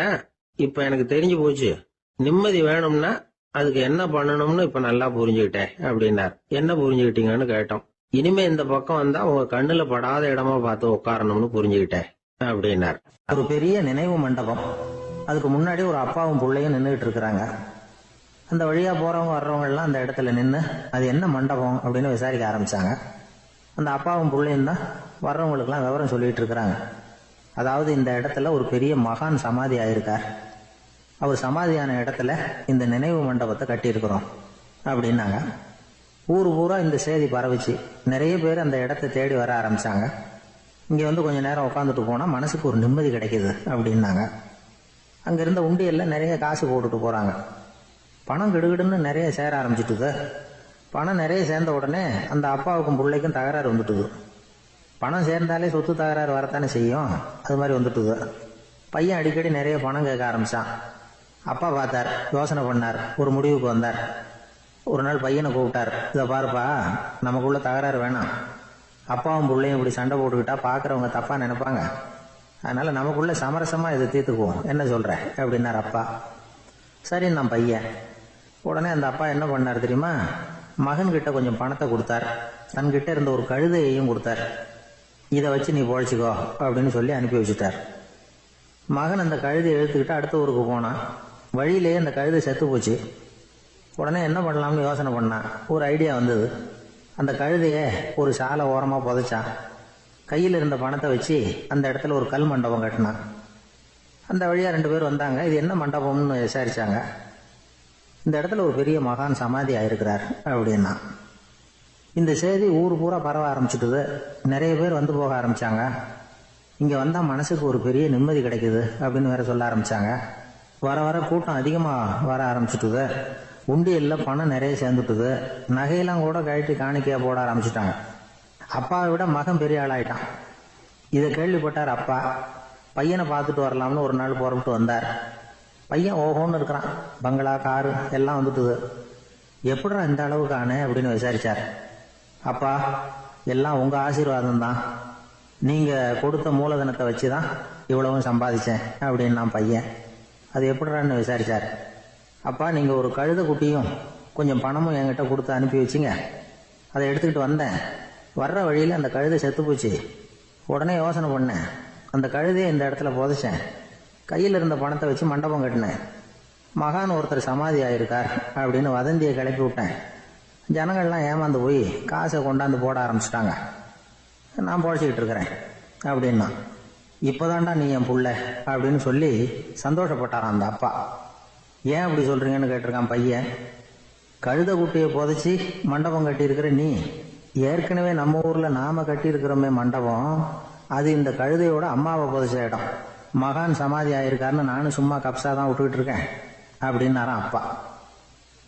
இப்ப எனக்கு தெரிஞ்சு போச்சு. நிம்மதி வேணும்னா அதுக்கு என்ன பண்ணணும்னு இப்ப நல்லா புரிஞ்சுக்கிட்டேன் அப்படின்னார். என்ன புரிஞ்சுக்கிட்டீங்கன்னு கேட்டோம். இனிமே இந்த பக்கம் வந்தா உங்க கண்ணுல படாத இடமா பார்த்து உட்காரணும்னு புரிஞ்சுக்கிட்டேன் அப்படின்னார். ஒரு பெரிய நினைவு மண்டபம். அதுக்கு முன்னாடி ஒரு அப்பாவும் பிள்ளையும் நின்றுகிட்டு இருக்கிறாங்க. அந்த வழியா போறவங்க வர்றவங்க எல்லாம் அந்த இடத்துல நின்று அது என்ன மண்டபம் அப்படின்னு விசாரிக்க ஆரம்பிச்சாங்க. அந்த அப்பாவும் பிள்ளையும் தான் வர்றவங்களுக்குலாம் விவரம் சொல்லிட்டு இருக்கிறாங்க. அதாவது இந்த இடத்துல ஒரு பெரிய மகான் சமாதி ஆயிருக்கார். அவர் சமாதியான இடத்துல இந்த நினைவு மண்டபத்தை கட்டியிருக்கிறோம் அப்படின்னாங்க. ஊர் பூரா இந்த செய்தி பரவிச்சு. நிறைய பேர் அந்த இடத்தை தேடி வர ஆரம்பிச்சாங்க. இங்க வந்து கொஞ்ச நேரம் உட்காந்துட்டு போனா மனசுக்கு ஒரு நிம்மதி கிடைக்குது அப்படின்னாங்க. அங்க இருந்த உண்டியல்ல நிறைய காசு போட்டுட்டு போறாங்க. பணம் கிடுகிடுன்னு நிறைய சேர ஆரம்பிச்சுட்டுது. பணம் நிறைய சேர்ந்த உடனே அந்த அப்பாவுக்கும் பிள்ளைக்கும் தகராறு வந்துட்டுது. பணம் சேர்ந்தாலே சொத்து தகராறு வரத்தானே செய்யும். அது மாதிரி வந்துட்டுது. பையன் அடிக்கடி நிறைய பணம் கேட்க ஆரம்பிச்சான். அப்பா பார்த்தார், யோசனை பண்ணார், ஒரு முடிவுக்கு வந்தார். ஒரு நாள் பையனை கூப்பிட்டார். இதை பாருப்பா, நமக்குள்ள தகராறு வேணாம். அப்பாவும் பிள்ளையும் இப்படி சண்டை போட்டுக்கிட்டா பாக்குறவங்க தப்பா நினைப்பாங்க. அதனால நமக்குள்ள சமரசமா இதை தீர்த்துக்குவோம், என்ன சொல்ற அப்படின்னார் அப்பா. சரி நான் பையன். உடனே அந்த அப்பா என்ன பண்ணார் தெரியுமா? மகன்கிட்ட கொஞ்சம் பணத்தை கொடுத்தார். தன்கிட்ட இருந்த ஒரு கழுதையையும் கொடுத்தார். இதை வச்சு நீ பொழைச்சிக்கோ அப்படின்னு சொல்லி அனுப்பி வச்சுட்டார். மகன் அந்த கழுதையை எழுத்துக்கிட்டு அடுத்த ஊருக்கு போனான். வழியிலேயே அந்த கழுதை செத்து போச்சு. உடனே என்ன பண்ணலாம்னு யோசனை பண்ணான். ஒரு ஐடியா வந்தது. அந்த கழுதைய ஒரு சாலை ஓரமா புதைச்சான். கையில் இருந்த பணத்தை வச்சு அந்த இடத்துல ஒரு கல் மண்டபம் கட்டினான். அந்த வழியா 2 பேர் வந்தாங்க. இது என்ன மண்டபம்னு விசாரிச்சாங்க. இந்த இடத்துல ஒரு பெரிய மகான் சமாதி ஆயிருக்கிறார் அப்படின்னா. இந்த செய்தி ஊர் பூரா பரவ ஆரம்பிச்சுட்டுது. நிறைய பேர் வந்து போக ஆரம்பிச்சாங்க. இங்க வந்தா மனசுக்கு ஒரு பெரிய நிம்மதி கிடைக்குது அப்படின்னு வேற சொல்ல ஆரம்பிச்சாங்க. வர வர கூட்டம் அதிகமா வர ஆரம்பிச்சுட்டுது. உண்டியல்ல பணம் நிறைய சேர்ந்துட்டுது. நகையெல்லாம் கூட கழட்டி காணிக்கையா போட ஆரம்பிச்சுட்டாங்க. அப்பாவை விட மகன் பெரிய ஆளாயிட்டான். இதை கேள்விப்பட்டார் அப்பா. பையனை பார்த்துட்டு வரலாம்னு ஒரு நாள் புறப்பட்டு வந்தார். பையன் ஓஹோன்னு இருக்கிறான். பங்களா, காரு எல்லாம் வந்துட்டுது. எப்படிடா இந்த அளவுக்கு ஆனே அப்படின்னு விசாரிச்சார். அப்பா, எல்லாம் உங்க ஆசீர்வாதம் தான். நீங்க கொடுத்த மூலதனத்தை வச்சுதான் இவ்வளவும் சம்பாதிச்சேன் அப்படின்னு நான் பையன். அது எப்படிறான்னு விசாரிச்சார். அப்பா, நீங்க ஒரு கழுத குட்டியும் கொஞ்சம் பணமும் என்கிட்ட கொடுத்து அனுப்பி வச்சிங்க. அதை எடுத்துக்கிட்டு வந்தேன். வர்ற வழியில அந்த கழுதை செத்து போச்சு. உடனே யோசனை பண்ணேன். அந்த கழுதையை இந்த இடத்துல புதைச்சேன். கையில் இருந்த பணத்தை வச்சு மண்டபம் கட்டினேன். மகான் ஒருத்தர் சமாதி ஆயிருக்கார் அப்படின்னு வதந்தியை கிளப்பி விட்டேன். ஜனங்கள்லாம் ஏமாந்து போய் காசை கொண்டாந்து போட ஆரம்பிச்சிட்டாங்க. நான் பொழைச்சிக்கிட்டு இருக்கிறேன் அப்படின்னா. இப்பதான்டா நீ என் புள்ள அப்படின்னு சொல்லி சந்தோஷப்பட்டாரான் அந்த அப்பா. ஏன் அப்படி சொல்றீங்கன்னு கேட்டிருக்கான் பையன். கழுத குட்டியை புதைச்சி மண்டபம் கட்டி இருக்கிற நீ, ஏற்கனவே நம்ம ஊர்ல நாம கட்டி இருக்கிறோமே மண்டபம், அது இந்த கழுதையோட அம்மாவை புதைச்ச இடம். மகான் சமாதி ஆயிருக்காருன்னு நானும் சும்மா கப்சா தான் விட்டுக்கிட்டு இருக்கேன் அப்படின்னாரான் அப்பா.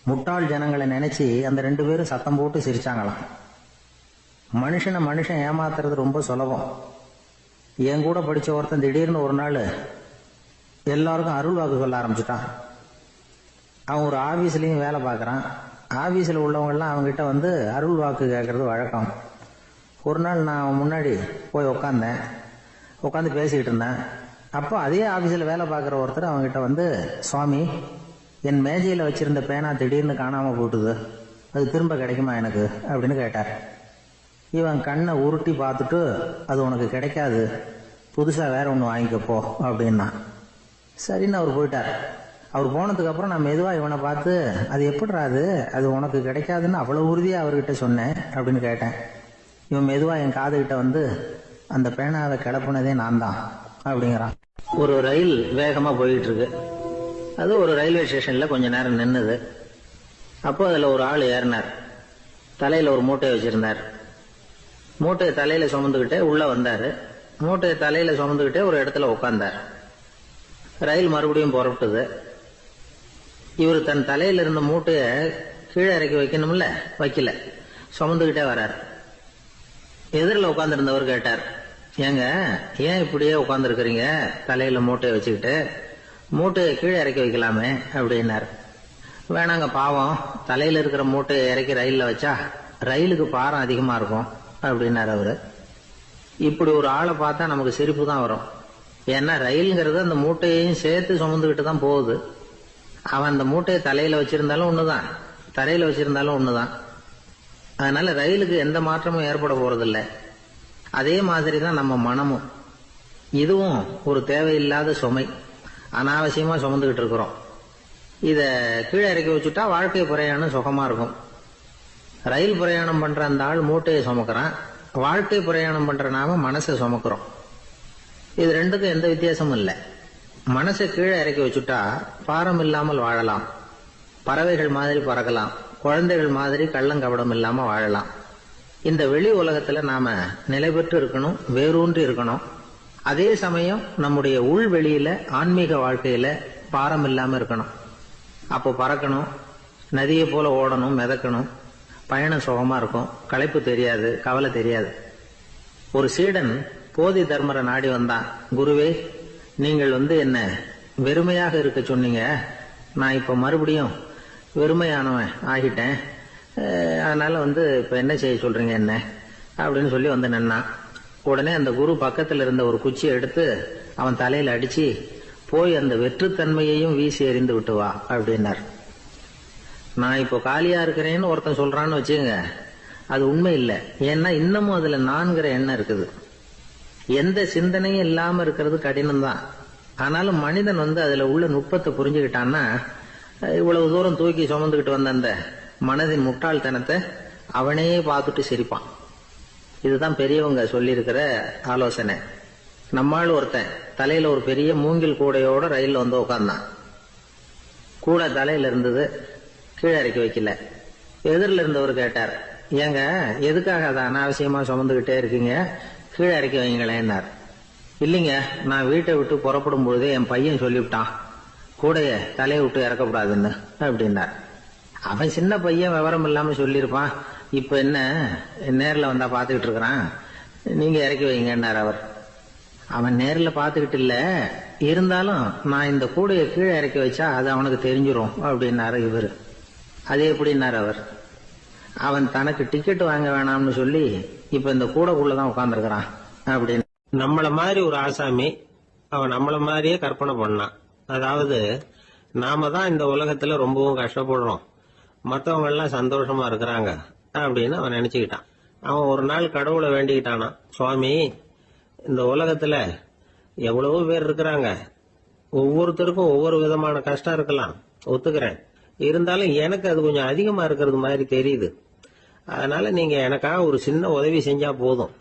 முட்டாள் ஜனங்களை நினைச்சு அந்த 2 பேரும் சத்தம் போட்டு சிரிச்சாங்களாம். மனுஷன் ஏமாத்துறது ரொம்ப சுலபம். என் கூட படிச்ச ஒருத்தன் திடீர்னு ஒரு நாள் எல்லாருக்கும் அருள் வாக்கு சொல்ல ஆரம்பிச்சுட்டான். அவன் ஒரு ஆபீஸ்லயும் வேலை பார்க்கறான். ஆபீஸ்ல உள்ளவங்க எல்லாம் அவங்ககிட்ட வந்து அருள் வாக்கு கேட்கறது வழக்கம். ஒரு நாள் நான் முன்னாடி போய் உட்காந்து பேசிக்கிட்டு இருந்தேன். அப்போ அதே ஆபீஸ்ல வேலை பார்க்குற ஒருத்தர் அவங்ககிட்ட வந்து, சுவாமி, என் மேஜையில வச்சிருந்த பேனா திடீர்னு காணாம போட்டுது, அது திரும்ப கிடைக்குமா எனக்கு அப்படின்னு கேட்டார். இவன் கண்ணை உருட்டி பார்த்துட்டு, அது உனக்கு கிடைக்காது, புதுசா வேற ஒன்று வாங்கிக்கப்போ அப்படின்னா. சரின்னு அவர் போயிட்டார். அவர் போனதுக்கு அப்புறம் நான் மெதுவா இவனை பார்த்து, அது எப்படிடா அது உனக்கு கிடைக்காதுன்னு அவ்வளவு உறுதியா அவர்கிட்ட சொன்னேன் அப்படின்னு கேட்டேன். இவன் மெதுவா என் காதுகிட்ட வந்து, அந்த பேனாவை கிளப்புனதே நான் தான் அப்படிங்கிறான். ஒரு ரயில் வேகமா போயிட்டு இருக்கு. அது ஒரு ரயில்வே ஸ்டேஷன்ல கொஞ்ச நேரம் நின்னுது. அப்போ அதுல ஒரு ஆள் ஏறினார். தலையில ஒரு மூட்டையை வச்சிருந்தார். மூட்டையை தலையில சுமந்துகிட்டே உள்ள வந்தாரு. மூட்டையை தலையில சுமந்துகிட்டே ஒரு இடத்துல உட்கார்ந்தார். ரயில் மறுபடியும் புறப்பட்டது. இவர் தன் தலையில இருந்த மூட்டைய கீழே இறக்கி வைக்கணும்ல, வைக்கல, சுமந்துகிட்டே வர்றார். எதிரில் உட்கார்ந்துருந்தவர் கேட்டார், ஏங்க ஏன் இப்படியே உட்கார்ந்து இருக்கிறீங்க தலையில மூட்டையை வச்சுக்கிட்டு? மூட்டையை கீழே இறக்கி வைக்கலாமே அப்படின்னார். வேணாங்க, பாவம், தலையில இருக்கிற மூட்டையை இறக்கி ரயில்ல வச்சா ரயிலுக்கு பாரம் அதிகமா இருக்கும் அப்படின்னார் அவரு. இப்படி ஒரு ஆளை பார்த்தா நமக்கு சிரிப்பு தான் வரும். ஏன்னா ரயில்ங்கிறது அந்த மூட்டையையும் சேர்த்து சுமந்துக்கிட்டு தான் போகுது. அவன் அந்த மூட்டையை தலையில வச்சிருந்தாலும் ஒண்ணுதான், தரையில வச்சிருந்தாலும் ஒண்ணுதான். அதனால ரயிலுக்கு எந்த மாற்றமும் ஏற்பட போறதில்லை. அதே மாதிரி தான் நம்ம மனமும். இதுவும் ஒரு தேவையில்லாத சுமை, அனாவசியமா சுமந்துகிட்டு இருக்கிறோம். இத கீழே இறக்கி வச்சுட்டா வாழ்க்கை பிரயாணம் சுகமா இருக்கும். ரயில் பிரயாணம் பண்ற அந்த ஆள் மூட்டையை சுமக்கிறான், வாழ்க்கை பிரயாணம் பண்ற நாம மனசை சுமக்கிறோம். இது ரெண்டுக்கும் எந்த வித்தியாசமும் இல்லை. மனசை கீழே இறக்கி வச்சுட்டா பாரம் இல்லாமல் வாழலாம், பறவைகள் மாதிரி பறக்கலாம், குழந்தைகள் மாதிரி கள்ளங்கபடம் இல்லாம வாழலாம். இந்த வெளி உலகத்துல நாம நிலை பெற்று இருக்கணும், வேரூன்றி இருக்கணும். அதே சமயம் நம்முடைய உள்வெளியில ஆன்மீக வாழ்க்கையில பாரம் இல்லாம இருக்கணும். அப்போ பறக்கணும், நதியை போல ஓடணும், மிதக்கணும். பயணம் சுகமா இருக்கும், களைப்பு தெரியாது, கவலை தெரியாது. ஒரு சீடன் போதி தர்மரை நாடி வந்தான். குருவே, நீங்கள் என்ன வெறுமையாக இருக்க சொன்னீங்க, நான் இப்ப மறுபடியும் வெறுமையானவன் ஆகிட்டேன், அதனால இப்ப என்ன செய்ய சொல்றீங்க என்ன அப்படின்னு சொல்லி நின்னான். உடனே அந்த குரு பக்கத்துல இருந்த ஒரு குச்சியை எடுத்து அவன் தலையில அடிச்சு, போய் அந்த வெற்றுத்தன்மையையும் வீசி எறிந்து விட்டு வா அப்படின்னார். நான் இப்போ காலியா இருக்கிறேன்னு ஒருத்தன் சொல்றான்னு வச்சுங்க, அது உண்மை இல்லை. ஏன்னா இன்னமும் அதுல நான்கிற எண்ணம் இருக்குது. எந்த சிந்தனையும் இல்லாம இருக்கிறது கடினம் தான். ஆனாலும் மனிதன் அதுல உள்ள நுட்பத்தை புரிஞ்சுக்கிட்டான்னா இவ்வளவு தூரம் தூக்கி சுமந்துக்கிட்டு வந்த அந்த மனதின் முட்டாள்தனத்தை அவனே பார்த்துட்டு சிரிப்பான். இதுதான் பெரியவங்க சொல்லி இருக்கிற ஆலோசனை. நம்மால் ஒருத்தன் தலையில ஒரு பெரிய மூங்கில் கூடையோட ரயில்ல உட்கார்ந்தான். கூடை தலையில இருந்தது, கீழே இறக்கி வைக்கல. எதிரில் இருந்தவர் கேட்டார், ஏங்க எதுக்காக அதை அனாவசியமா சுமந்துகிட்டே இருக்கீங்க, கீழே இறக்கி வைங்களேன்னார். இல்லைங்க, நான் வீட்டை விட்டு புறப்படும் பொழுதே என் பையன் சொல்லிவிட்டான், கூடைய தலையை விட்டு இறக்கப்படாதுன்னு அப்படின்னார். அவன் சின்ன பையன், விவரம் இல்லாம சொல்லியிருப்பான். இப்ப என்ன நேரில் வந்தா பாத்துக்கிட்டு இருக்கிறான், நீங்க இறக்கி வைங்கன்னார் அவர். அவன் நேரில் பாத்துக்கிட்டு இல்ல, இருந்தாலும் நான் இந்த கூடையை கீழே இறக்கி வச்சா அது அவனுக்கு தெரிஞ்சிரும் அப்படின்னாரு இவர். அது எப்படின்னார் அவர். அவன் தனக்கு டிக்கெட் வாங்க வேணாம்னு சொல்லி இப்ப இந்த கூடைக்குள்ளதான் உட்கார்ந்துருக்கிறான் அப்படின்னு. நம்மள மாதிரி ஒரு ஆசாமி அவன் நம்மள மாதிரியே கற்பனை பண்ணான். அதாவது நாம தான் இந்த உலகத்துல ரொம்பவும் கஷ்டப்படுறோம், மற்றவங்க எல்லாம் சந்தோஷமா இருக்கிறாங்க அப்படின்னு அவன் நினைச்சுக்கிட்டான். அவன் ஒரு நாள் கடவுளை வேண்டிக்கிட்டானா, சுவாமி, இந்த உலகத்துல எவ்வளவோ பேர் இருக்கிறாங்க, ஒவ்வொருத்தருக்கும் ஒவ்வொரு விதமான கஷ்டம் இருக்கலாம், ஒத்துக்கிறேன். இருந்தாலும் எனக்கு அது கொஞ்சம் அதிகமா இருக்கிறது மாதிரி தெரியுது. அதனால நீங்க எனக்காக ஒரு சின்ன உதவி செஞ்சா போதும்.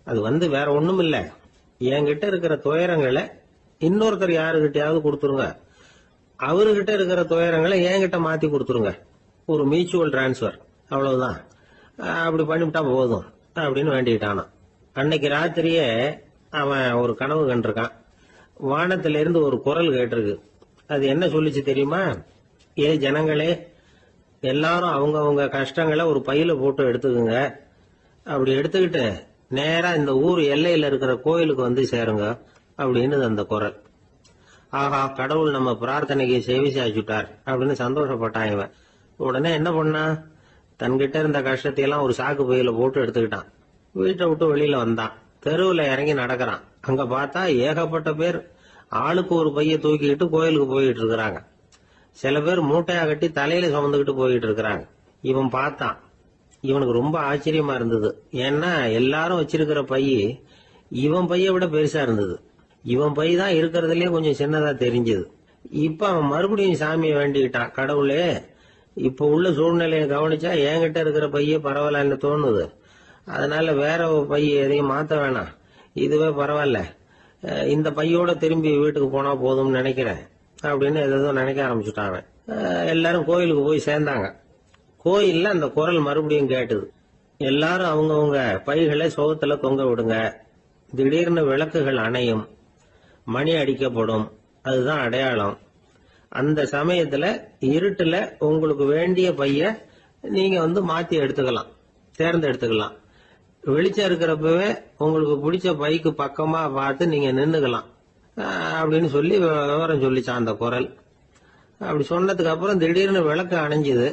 அது வேற ஒண்ணும் இல்ல, என்கிட்ட இருக்கிற துயரங்களை இன்னொருத்தர் யாருகிட்டயாவது கொடுத்துருங்க, அவர்கிட்ட இருக்கிற துயரங்களை என்கிட்ட மாத்தி கொடுத்துருங்க. ஒரு மியூச்சுவல் டிரான்ஸ்பர், அவ்வளவுதான். அப்படி பண்ணிவிட்டா போதும் அப்படின்னு வேண்டிக்கிட்டானா. அன்னைக்கு ராத்திரியே அவன் ஒரு கனவு கண்டிருக்கான். வானத்தில இருந்து ஒரு குரல் கேட்டிருக்கு. அது என்ன சொல்லிச்சு தெரியுமா? ஏ ஜனங்களே, எல்லாரும் அவங்கவங்க கஷ்டங்களை ஒரு பையில போட்டு எடுத்துக்குங்க. அப்படி எடுத்துக்கிட்டு நேரா இந்த ஊர் எல்லையில இருக்கிற கோயிலுக்கு சேருங்க அப்படின்னு அந்த குரல். ஆஹா, கடவுள் நம்ம பிரார்த்தனைக்கு செவி சாய்ச்சுட்டார் அப்படின்னு சந்தோஷப்பட்டான் இவன். உடனே என்ன பண்ணா, தன்கிட்ட இருந்த கஷ்டத்தையெல்லாம் ஒரு சாக்கு பையில போட்டு எடுத்துக்கிட்டான். வீட்டை விட்டு வெளியில வந்தான். தெருவுல இறங்கி நடக்கிறான். அங்க பார்த்தா ஏகப்பட்ட பேர் ஆளுக்கு ஒரு பைய தூக்கிக்கிட்டு கோயிலுக்கு போயிட்டு இருக்கிறாங்க. சில பேர் மூட்டையா கட்டி தலையில சுமந்துக்கிட்டு போயிட்டு இருக்கிறாங்க. இவன் பார்த்தான். இவனுக்கு ரொம்ப ஆச்சரியமா இருந்தது. ஏன்னா எல்லாரும் வச்சிருக்கிற பைய இவன் பைய விட பெருசா இருந்தது. இவன் பை தான் இருக்கிறதுலயே கொஞ்சம் சின்னதா தெரிஞ்சது. இப்ப அவன் மறுபடியும் சாமியை வேண்டிக்கிட்டான். கடவுளே, இப்ப உள்ள சூழ்நிலையை கவனிச்சா என்கிட்ட இருக்கிற பைய பரவாயில்லன்னு தோணுது. அதனால வேற பைய எதையும் மாத்த வேணாம், இதுவே பரவாயில்ல, இந்த பையோட திரும்பி வீட்டுக்கு போனா போதும்னு நினைக்கிறேன் அப்படின்னு ஏதோ நினைக்க ஆரம்பிச்சுட்டான் அவன். எல்லாரும் கோயிலுக்கு போய் சேர்ந்தாங்க. கோயில்ல அந்த குரல் மறுபடியும் கேட்டுது. எல்லாரும் அவங்கவுங்க பைகளை சோகத்துல தொங்க விடுங்க, திடீர்னு விளக்குகள் அணையும், மணி அடிக்கப்படும், அதுதான் அடையாளம். அந்த சமயத்துல இருட்டுல உங்களுக்கு வேண்டிய பைய நீங்க மாத்தி எடுத்துக்கலாம், தேர்ந்தெடுத்துக்கலாம். வெளிச்சம் இருக்கிறப்பவே உங்களுக்கு பிடிச்ச பைக்கு பக்கமா பார்த்து நீங்க நின்னுக்கலாம் அப்படின்னு சொல்லி விவரம் சொல்லிச்சான் அந்த குரல். அப்படி சொன்னதுக்கு அப்புறம் திடீர்னு விளக்கு அணைஞ்சுது,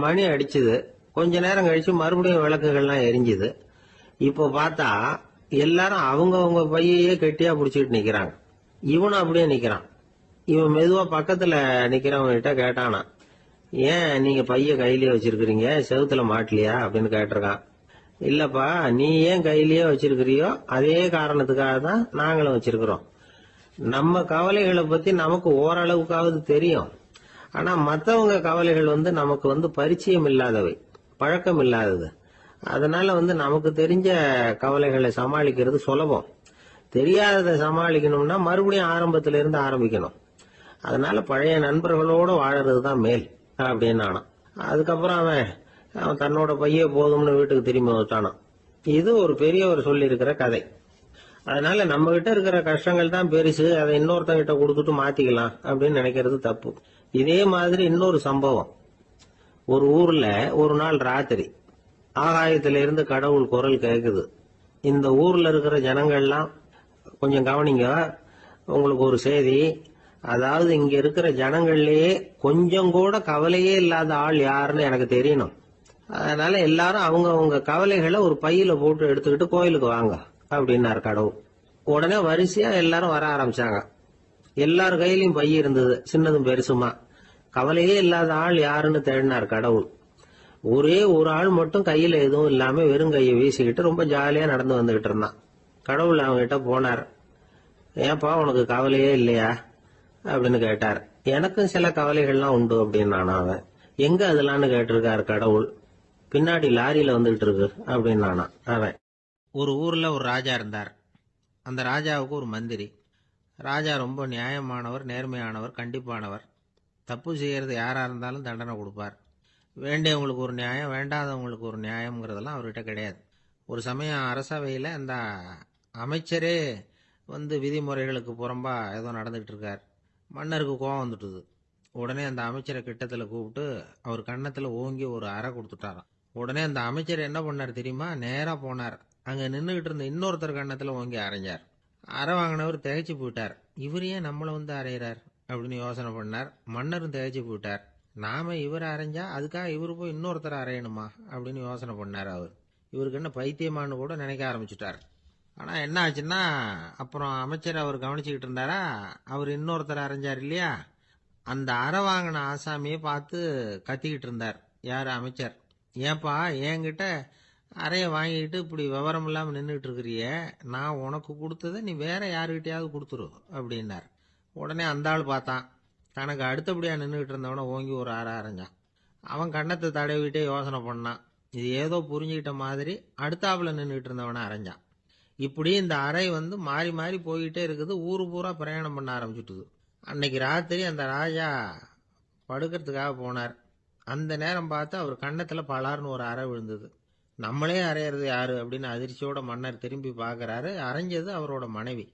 மணி அடிச்சுது. கொஞ்ச நேரம் கழிச்சு மறுபடியும் விளக்குகள்லாம் எரிஞ்சுது. இப்போ பார்த்தா எல்லாரும் அவங்கவுங்க பையையே கெட்டியா பிடிச்சிட்டு நிக்கிறாங்க. இவனும் அப்படியே நிக்கிறான். இவன் மெதுவா பக்கத்துல நிக்கிறவங்க கிட்ட கேட்டானா, ஏன் நீங்க பைய கையிலேயே வச்சிருக்கிறீங்க, செவுத்துல மாட்டலையா அப்படின்னு கேட்டிருக்கான். இல்லப்பா, நீ ஏன் கையிலேயே வச்சிருக்கிறியோ அதே காரணத்துக்காக தான் நாங்களும் வச்சிருக்கிறோம். நம்ம கவலைகளை பத்தி நமக்கு ஓரளவுக்காவது தெரியும். ஆனா மத்தவங்க கவலைகள் நமக்கு பரிச்சயம் இல்லாதவை, பழக்கம் இல்லாதது. அதனால நமக்கு தெரிஞ்ச கவலைகளை சமாளிக்கிறது சுலபம். தெரியாததை சமாளிக்கணும்னா மறுபடியும் ஆரம்பத்துல இருந்து ஆரம்பிக்கணும். அதனால பழைய நண்பர்களோட வாழறது தான் மேல் அப்படின்னு ஆனான். அதுக்கப்புறம் அவன் தன்னோட பைய போதும்னு வீட்டுக்கு திரும்பி வந்துட்டானான். இது ஒரு பெரியவர் சொல்லி இருக்கிற கதை. அதனால நம்ம கிட்ட இருக்கிற கஷ்டங்கள் தான் பெருசு, அதை இன்னொருத்தங்கிட்ட கொடுத்துட்டு மாத்திக்கலாம் அப்படின்னு நினைக்கிறது தப்பு. இதே மாதிரி இன்னொரு சம்பவம். ஒரு ஊர்ல ஒரு நாள் ராத்திரி ஆகாயத்தில இருந்து கடவுள் குரல் கேக்குது. இந்த ஊர்ல இருக்கிற ஜனங்கள்லாம் கொஞ்சம் கவனிங்க, உங்களுக்கு ஒரு செய்தி. அதாவது இங்க இருக்கிற ஜனங்கள்லயே கொஞ்சம் கூட கவலையே இல்லாத ஆள் யாருன்னு எனக்கு தெரியணும். அதனால எல்லாரும் அவங்க கவலைகளை ஒரு பையில போட்டு எடுத்துக்கிட்டு கோயிலுக்கு வாங்க அப்படின்னாரு கடவுள். உடனே வரிசையா எல்லாரும் வர ஆரம்பிச்சாங்க. எல்லார் கையிலயும் பை இருந்தது, சின்னதும் பெருசுமா. கவலையே இல்லாத ஆள் யாருன்னு தேடினார் கடவுள். ஒரே ஒரு ஆள் மட்டும் கையில எதுவும் இல்லாம வெறும் கையை வீசிக்கிட்டு ரொம்ப ஜாலியா நடந்து வந்துகிட்டு இருந்தான். கடவுள் அவன்கிட்ட போனார். ஏன்பா உனக்கு கவலையே இல்லையா அப்படின்னு கேட்டார். எனக்கும் சில கவலைகள்லாம் உண்டு அப்படின்னு அவன். எங்க அதெல்லாம்னு கேட்டிருக்காரு கடவுள். பின்னாடி லாரியில வந்துகிட்டு இருக்கு அப்படின்னு அவன். ஒரு ஊர்ல ஒரு ராஜா இருந்தார். அந்த ராஜாவுக்கு ஒரு மந்திரி. ராஜா ரொம்ப நியாயமானவர், நேர்மையானவர், கண்டிப்பானவர். தப்பு செய்யறது யாரா இருந்தாலும் தண்டனை கொடுப்பார். வேண்டியவங்களுக்கு ஒரு நியாயம், வேண்டாதவங்களுக்கு ஒரு நியாயம்ங்கிறதெல்லாம் அவர்கிட்ட கிடையாது. ஒரு சமயம் அரசவையில் அந்த அமைச்சரே விதிமுறைகளுக்கு புறம்பா ஏதோ நடந்துகிட்டு இருக்கார். மன்னருக்கு கோவம் வந்துட்டுது. உடனே அந்த அமைச்சரை கிட்டத்தில் கூப்பிட்டு அவர் கன்னத்தில் ஓங்கி ஒரு அறை கொடுத்துட்டாராம். உடனே அந்த அமைச்சர் என்ன பண்ணார் தெரியுமா? நேராக போனார். அங்கே நின்றுகிட்டு இருந்த இன்னொருத்தர் கன்னத்தில் ஓங்கி அரைஞ்சார். அறை வாங்கினவர் திகைச்சு போயிட்டார். இவர் ஏன் நம்மளை அரைகிறார் அப்படின்னு யோசனை பண்ணார். மன்னரும் திகைச்சு போயிட்டார். நாம இவர் அரைஞ்சா அதுக்காக இவரு போய் இன்னொருத்தர் அரையணுமா அப்படின்னு யோசனை பண்ணார். இவருக்கு என்ன பைத்தியமானு கூட நினைக்க ஆரம்பிச்சுட்டார். ஆனா என்ன ஆச்சுன்னா, அப்புறம் அமைச்சர் அவர் கவனிச்சுக்கிட்டு இருந்தாரா, அவர் இன்னொருத்தர் அரைஞ்சார் இல்லையா, அந்த அறை வாங்கின ஆசாமியை பார்த்து கத்திக்கிட்டு இருந்தார். யார்? அமைச்சர். ஏன்பா என்கிட்ட அறைய வாங்கிக்கிட்டு இப்படி விவரம் இல்லாம நின்றுட்டு இருக்கிறிய, நான் உனக்கு கொடுத்ததை நீ வேற யாருக்கிட்டையாவது கொடுத்துரு அப்படின்னார். உடனே அந்த ஆள் பார்த்தான். தனக்கு அடுத்தபடியா நின்றுகிட்டு இருந்தவன ஓங்கி ஒரு அறை அரைஞ்சான். அவன் கண்ணத்தை தடவிட்டே யோசனை பண்ணான். இது ஏதோ புரிஞ்சுக்கிட்ட மாதிரி அடுத்தாப்புல நின்றுகிட்டு இருந்தவன அரைஞ்சான். இப்படி இந்த அறை மாறி மாறி போயிட்டே இருக்குது. ஊரு பூரா பிரயாணம் பண்ண ஆரம்பிச்சுட்டுது. அன்னைக்கு ராத்திரி அந்த ராஜா படுக்கிறதுக்காக போனார். அந்த நேரம் பார்த்து அவர் கன்னத்துல பலார்னு ஒரு அறை விழுந்தது. நம்மளே அரையிறது யாரு அப்படின்னு அதிர்ச்சியோட மன்னர் திரும்பி பார்க்கறாரு. அரைஞ்சது அவரோட மனைவி.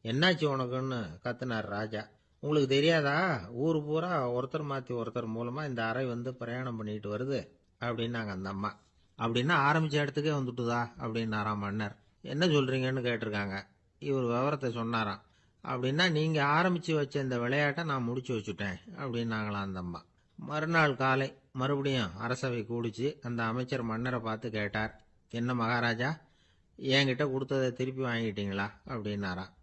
என்னாச்சு உனக்குன்னு கத்துனார் ராஜா. உங்களுக்கு தெரியாதா, ஊரு பூரா ஒருத்தர் மாத்தி ஒருத்தர் மூலமா இந்த அறை பிரயாணம் பண்ணிட்டு வருது அப்படின்னாங்க அந்த அம்மா. அப்படின்னா ஆரம்பிச்ச இடத்துக்கே வந்துட்டுதா அப்படின்னாராம் மன்னர். என்ன சொல்றீங்கன்னு கேட்டிருக்காங்க. இவர் விவரத்தை சொன்னாராம். அப்படின்னா நீங்க ஆரம்பிச்சு வச்ச இந்த விளையாட்டை நான் முடிச்சு வச்சுட்டேன் அப்படின்னாங்களாம் அந்த அம்மா. மறுநாள் காலை மறுபடியும் அரசவை கூடிச்சு. அந்த அமைச்சர் மன்னரை பார்த்து கேட்டார். என்ன மகாராஜா, என்கிட்ட கொடுத்ததை திருப்பி வாங்கிட்டீங்களா அப்படின்னாராம்.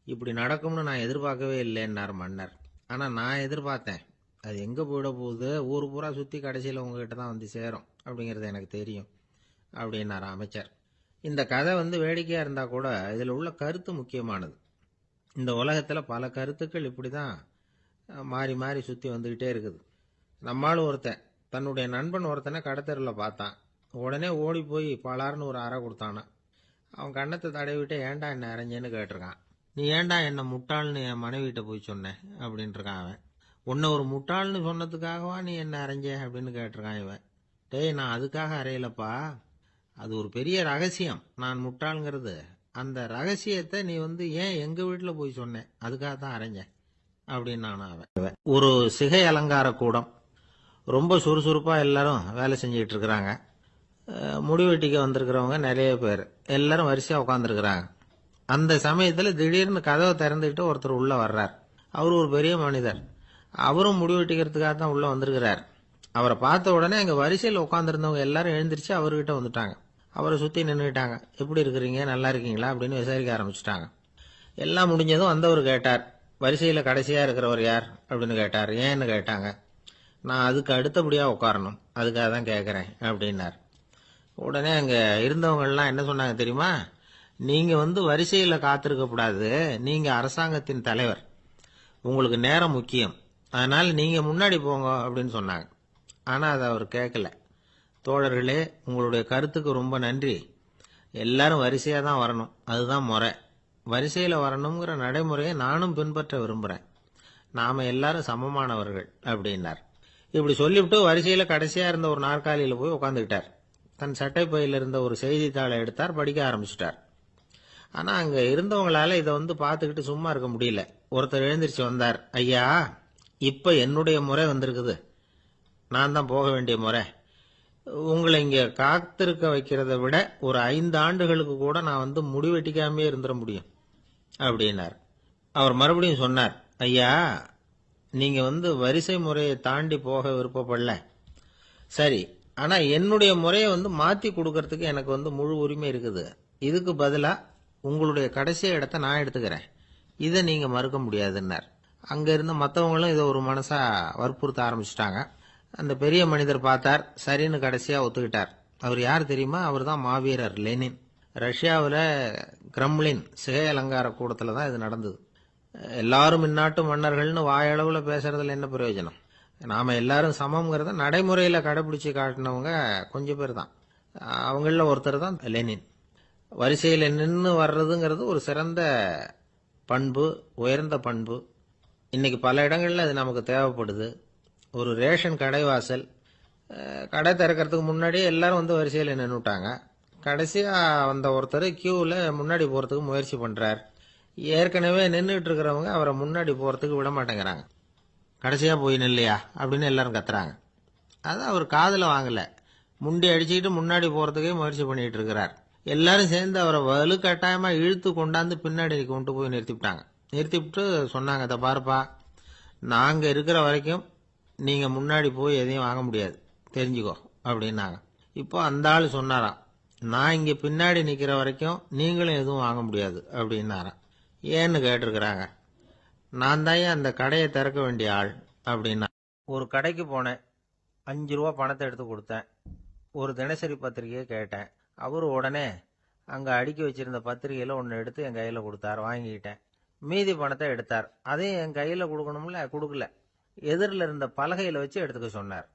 இப்படி நடக்கும்னு நான் எதிர்பார்க்கவே இல்லைன்னார் மன்னர். ஆனா நான் எதிர்பார்த்தேன். அது எங்க போயிட போகுது, ஊர் பூரா சுத்தி கடைசியில் உங்ககிட்ட தான் சேரும் அப்படிங்கிறது எனக்கு தெரியும் அப்படின்னார் அமைச்சர். இந்த கதை வேடிக்கையா இருந்தா கூட இதுல உள்ள கருத்து முக்கியமானது. இந்த உலகத்துல பல கருத்துக்கள் இப்படிதான் மாறி மாறி சுத்தி வந்துகிட்டே இருக்குது. நம்மாலும் ஒருத்தன் தன்னுடைய நண்பன் ஒருத்தனை கடத்தெருல பார்த்தான். உடனே ஓடி போய் பலார்னு ஒரு அறை கொடுத்தானா. அவன் கண்ணத்தை தடவிட்டு ஏன்டா என்ன அரைஞ்சேன்னு கேட்டிருக்கான். நீ ஏன்டா என்ன முட்டாள்னு என் மனைவிட்ட போய் சொன்னேன் அப்படின்ட்டு இருக்கான் அவன். உன்னை ஒரு முட்டாள்னு சொன்னதுக்காகவா நீ என்ன அரைஞ்ச அப்படின்னு கேட்டிருக்கான் இவன். டேய், நான் அதுக்காக அறையலப்பா, அது ஒரு பெரிய ரகசியம். நான் முட்டாளுங்கிறது அந்த ரகசியத்தை நீ ஏன் எங்க வீட்டுல போய் சொன்னேன், அதுக்காக தான் அரைஞ்சேன் அப்படின்னு அவன். ஒரு சிகை அலங்கார கூடம். ரொம்ப சுறுசுறுப்பா எல்லாரும் வேலை செஞ்சுட்டு இருக்கிறாங்க. முடிவெட்டிக்க வந்திருக்கிறவங்க நிறைய பேர். எல்லாரும் வரிசையா உட்காந்துருக்கிறாங்க. அந்த சமயத்துல திடீர்னு கதவை திறந்துட்டு ஒருத்தர் உள்ள வர்றார். அவரு ஒரு பெரிய மனிதர். அவரும் முடிவெட்டிக்கிறதுக்காக தான் உள்ள வந்திருக்கிறார். அவரை பார்த்த உடனே அங்க வரிசையில் உட்காந்துருந்தவங்க எல்லாரும் எழுந்திரிச்சு அவர்கிட்ட வந்துட்டாங்க. அவரை சுத்தி நின்றுட்டாங்க. எப்படி இருக்கிறீங்க, நல்லா இருக்கீங்களா அப்படின்னு விசாரிக்க ஆரம்பிச்சுட்டாங்க. எல்லாம் முடிஞ்சதும் வந்தவர் கேட்டார், வரிசையில் கடைசியா இருக்கிறவர் யார் அப்படின்னு கேட்டார். ஏன்னு கேட்டாங்க. நான் அதுக்கு அடுத்தபடியா உட்காரணும், அதுக்காக தான் கேட்குறேன் அப்படின்னார். உடனே அங்க இருந்தவங்கெல்லாம் என்ன சொன்னாங்க தெரியுமா? நீங்க வரிசையில காத்திருக்க கூடாது, நீங்க அரசாங்கத்தின் தலைவர், உங்களுக்கு நேரம் முக்கியம், அதனால நீங்க முன்னாடி போங்க அப்படின்னு சொன்னாங்க. ஆனா அதை அவர் கேட்கல. தோழர்களே, உங்களுடைய கருத்துக்கு ரொம்ப நன்றி. எல்லாரும் வரிசையா தான் வரணும், அதுதான் முறை. வரிசையில வரணுங்கிற நடைமுறையை நானும் பின்பற்ற விரும்புறேன். நாம எல்லாரும் சமமானவர்கள் அப்படின்னார். இப்படி சொல்லிவிட்டு வரிசையில கடைசியா இருந்த ஒரு நாற்காலியில போய் உட்காந்துக்கிட்டார். தன் சட்டை பையில இருந்த ஒரு செய்தித்தாளை எடுத்தார், படிக்க ஆரம்பிச்சிட்டார். ஆனா அங்க இருந்தவங்களால இதை பார்த்துக்கிட்டு சும்மா இருக்க முடியல. ஒருத்தர் எழுந்திருச்சு வந்தார். ஐயா, இப்ப என்னுடைய முறை வந்திருக்குது, நான் தான் போக வேண்டிய முறை. உங்களை இங்க காத்திருக்க வைக்கிறத விட ஒரு 5 ஆண்டுகளுக்கு கூட நான் முடிவெட்டிக்காமே இருந்துட முடியும் அப்படின்னார். அவர் மறுபடியும் சொன்னார், ஐயா, நீங்க வரிசை முறையை தாண்டி போக விருப்பப்படல, சரி, ஆனா என்னுடைய முறையை மாத்தி கொடுக்கறதுக்கு எனக்கு முழு உரிமை இருக்குது. இதுக்கு பதிலா உங்களுடைய கடைசி இடத்தை நான் எடுத்துக்கிறேன், இதை நீங்க மறுக்க முடியாதுன்னார். அங்க இருந்த மற்றவங்களும் இதை ஒரு மனசா வற்புறுத்த ஆரம்பிச்சிட்டாங்க. அந்த பெரிய மனிதர் பார்த்தார், சரின்னு கடைசியா ஒத்துக்கிட்டார். அவர் யார் தெரியுமா? அவர் தான் மாவீரர் லெனின். ரஷ்யாவில் கிரெம்ளின் சிகை அலங்கார கூடத்துல தான் இது நடந்தது. எல்லாரும் இந்நாட்டு மன்னர்கள்னு வாயளவுல பேசுறதுல என்ன பிரயோஜனம்? நாம எல்லாரும் சமம்ங்கிறத நடைமுறையில கடைபிடிச்சு காட்டினவங்க கொஞ்சம் பேர் தான். அவங்கள ஒருத்தர் தான் லெனின். வரிசையில் நின்று வர்றதுங்கிறது ஒரு சிறந்த பண்பு, உயர்ந்த பண்பு. இன்னைக்கு பல இடங்கள்ல அது நமக்கு தேவைப்படுது. ஒரு ரேஷன் கடைவாசல், கடை திறக்கிறதுக்கு முன்னாடியே எல்லாரும் வரிசையில் நின்றுட்டாங்க. கடைசியா வந்த ஒருத்தர் கியூவில் முன்னாடி போறதுக்கு முயற்சி பண்றார். ஏற்கனவே நின்றுட்டு இருக்கிறவங்க அவரை முன்னாடி போறதுக்கு விட மாட்டேங்கிறாங்க. கடைசியா போய் நில்லையா அப்படின்னு எல்லாரும் கத்துறாங்க. அது அவர் காதுல வாங்கல. முண்டி அடிச்சுக்கிட்டு முன்னாடி போறதுக்கே முயற்சி பண்ணிட்டு இருக்கிறார். எல்லாரும் சேர்ந்து அவரை வலுக்கட்டாயமா இழுத்து கொண்டாந்து பின்னாடி கொண்டு போய் நிறுத்திவிட்டாங்க. நிறுத்திவிட்டு சொன்னாங்க, இதை பாருப்பா, நாங்க இருக்கிற வரைக்கும் நீங்க முன்னாடி போய் எதையும் வாங்க முடியாது, தெரிஞ்சுக்கோ அப்படின்னாங்க. இப்போ அந்த ஆள் சொன்னாராம், நான் இங்க பின்னாடி நிக்கிற வரைக்கும் நீங்களும் எதுவும் வாங்க முடியாது அப்படின்னாராம். ஏன்னு கேட்டிருக்கிறாங்க. நான் தான் அந்த கடையை திறக்க வேண்டிய ஆள் அப்படின்னா. ஒரு கடைக்கு போனேன், 5 ரூபா பணத்தை எடுத்து கொடுத்தேன். ஒரு தினசரி பத்திரிகையை கேட்டேன். அவரு உடனே அங்க அடுக்கி வச்சிருந்த பத்திரிகையில ஒன்னு எடுத்து என் கையில கொடுத்தார், வாங்கிக்கிட்டேன். மீதி பணத்தை எடுத்தார், அதையும் என் கையில கொடுக்கணும்ல, கொடுக்கல. எதிரில் இருந்த பலகையில வச்சு எடுத்துக்க சொன்னார்.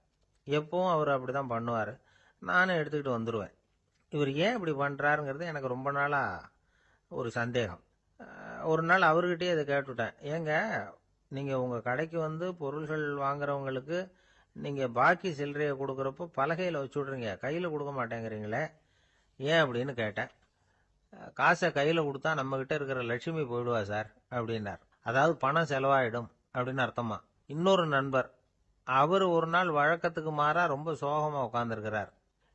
எப்பவும் அவர் அப்படிதான் பண்ணுவாரு, நானும் எடுத்துக்கிட்டு வந்துடுவேன். இவர் ஏன் இப்படி பண்றாருங்கிறது எனக்கு ரொம்ப நாளா ஒரு சந்தேகம். ஒரு நாள் அவர்கிட்டயே இதை கேட்டுவிட்டேன். ஏங்க, நீங்க உங்க கடைக்கு பொருள்கள் வாங்குறவங்களுக்கு நீங்க பாக்கி சில்லறையை கொடுக்கறப்போ பலகையில வச்சு விடுறீங்க, கையில கொடுக்க மாட்டேங்கிறீங்களே, ஏன் அப்படின்னு கேட்டேன். காசை கையில கொடுத்தா நம்ம கிட்ட இருக்கிற லட்சுமி போயிடுவா சார் அப்படின்னார். அதாவது பணம் செலவாயிடும் அப்படின்னு அர்த்தமா. இன்னொரு நண்பர், அவர் ஒரு நாள் வழக்கத்துக்கு மாறா ரொம்ப சோகமா உட்காந்துருக்கிறார்.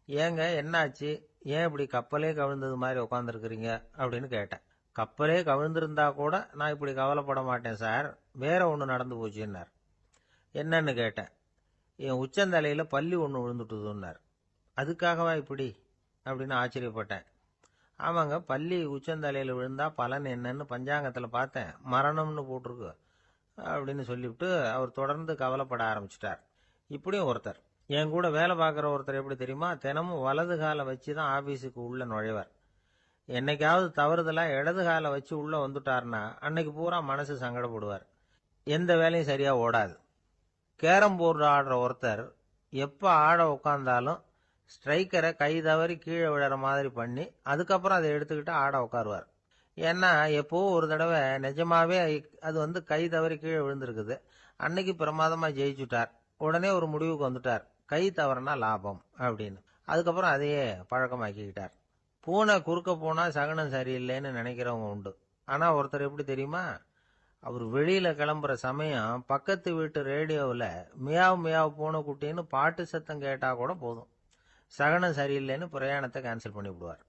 ஏங்க, என்னாச்சு, ஏன் இப்படி கப்பலே கவிழ்ந்தது மாதிரி உட்காந்துருக்கிறீங்க அப்படின்னு கேட்டேன். கப்பலே கவிழ்ந்திருந்தா கூட நான் இப்படி கவலைப்பட மாட்டேன் சார், வேற ஒன்று நடந்து போச்சுன்னார். என்னன்னு கேட்டேன். என் உச்சந்தலையில பல்லி ஒன்று விழுந்துட்டுதுன்னார். அதுக்காகவா இப்படி அப்படின்னு ஆச்சரியப்பட்டேன். ஆமாங்க, பல்லி உச்சந்தலையில விழுந்தா பலன் என்னன்னு பஞ்சாங்கத்தில் பார்த்தேன், மரணம்னு போட்டிருக்கு அப்படின்னு சொல்லிவிட்டு அவர் தொடர்ந்து கவலைப்பட ஆரம்பிச்சிட்டார். இப்படியும் ஒருத்தர், என் கூட வேலை பார்க்குற ஒருத்தர் எப்படி தெரியுமா, தினமும் வலது காலை வச்சு தான் ஆபீஸுக்கு உள்ள நுழைவார். என்னைக்காவது தவறுதலா இடது காலை வச்சு உள்ள வந்துட்டார்னா அன்னைக்கு பூரா மனசு சங்கடப்படுவார், எந்த வேலையும் சரியா ஓடாது. கேரம் போர்டு ஆடுற ஒருத்தர் எப்ப ஆட உட்கார்ந்தாலும் ஸ்ட்ரைக்கரை கை தவறி கீழே விழற மாதிரி பண்ணி அதுக்கப்புறம் அதை எடுத்துக்கிட்டு ஆட உட்காருவார். ஏன்னா எப்போ ஒரு தடவை நிஜமாவே அது கை தவறி கீழே விழுந்திருக்குது, அன்னைக்கு பிரமாதமா ஜெயிச்சுட்டார். உடனே ஒரு முடிவுக்கு வந்துட்டார், கை தவறுனா லாபம் அப்படின்னு. அதுக்கப்புறம் அதையே பழக்கமாக்கிக்கிட்டார். பூனை குறுக்க போனா சகனம் சரியில்லைன்னு நினைக்கிறவங்க உண்டு. ஆனா ஒருத்தர் எப்படி தெரியுமா, அவர் வெளியில கிளம்புற சமயம் பக்கத்து வீட்டு ரேடியோவில் மியாவ் மியாவ் பூனை குட்டின்னு பாட்டு சத்தம் கேட்டா கூட போதும், சகனம் சரியில்லைன்னு பிரயாணத்தை கேன்சல் பண்ணி விடுவார்.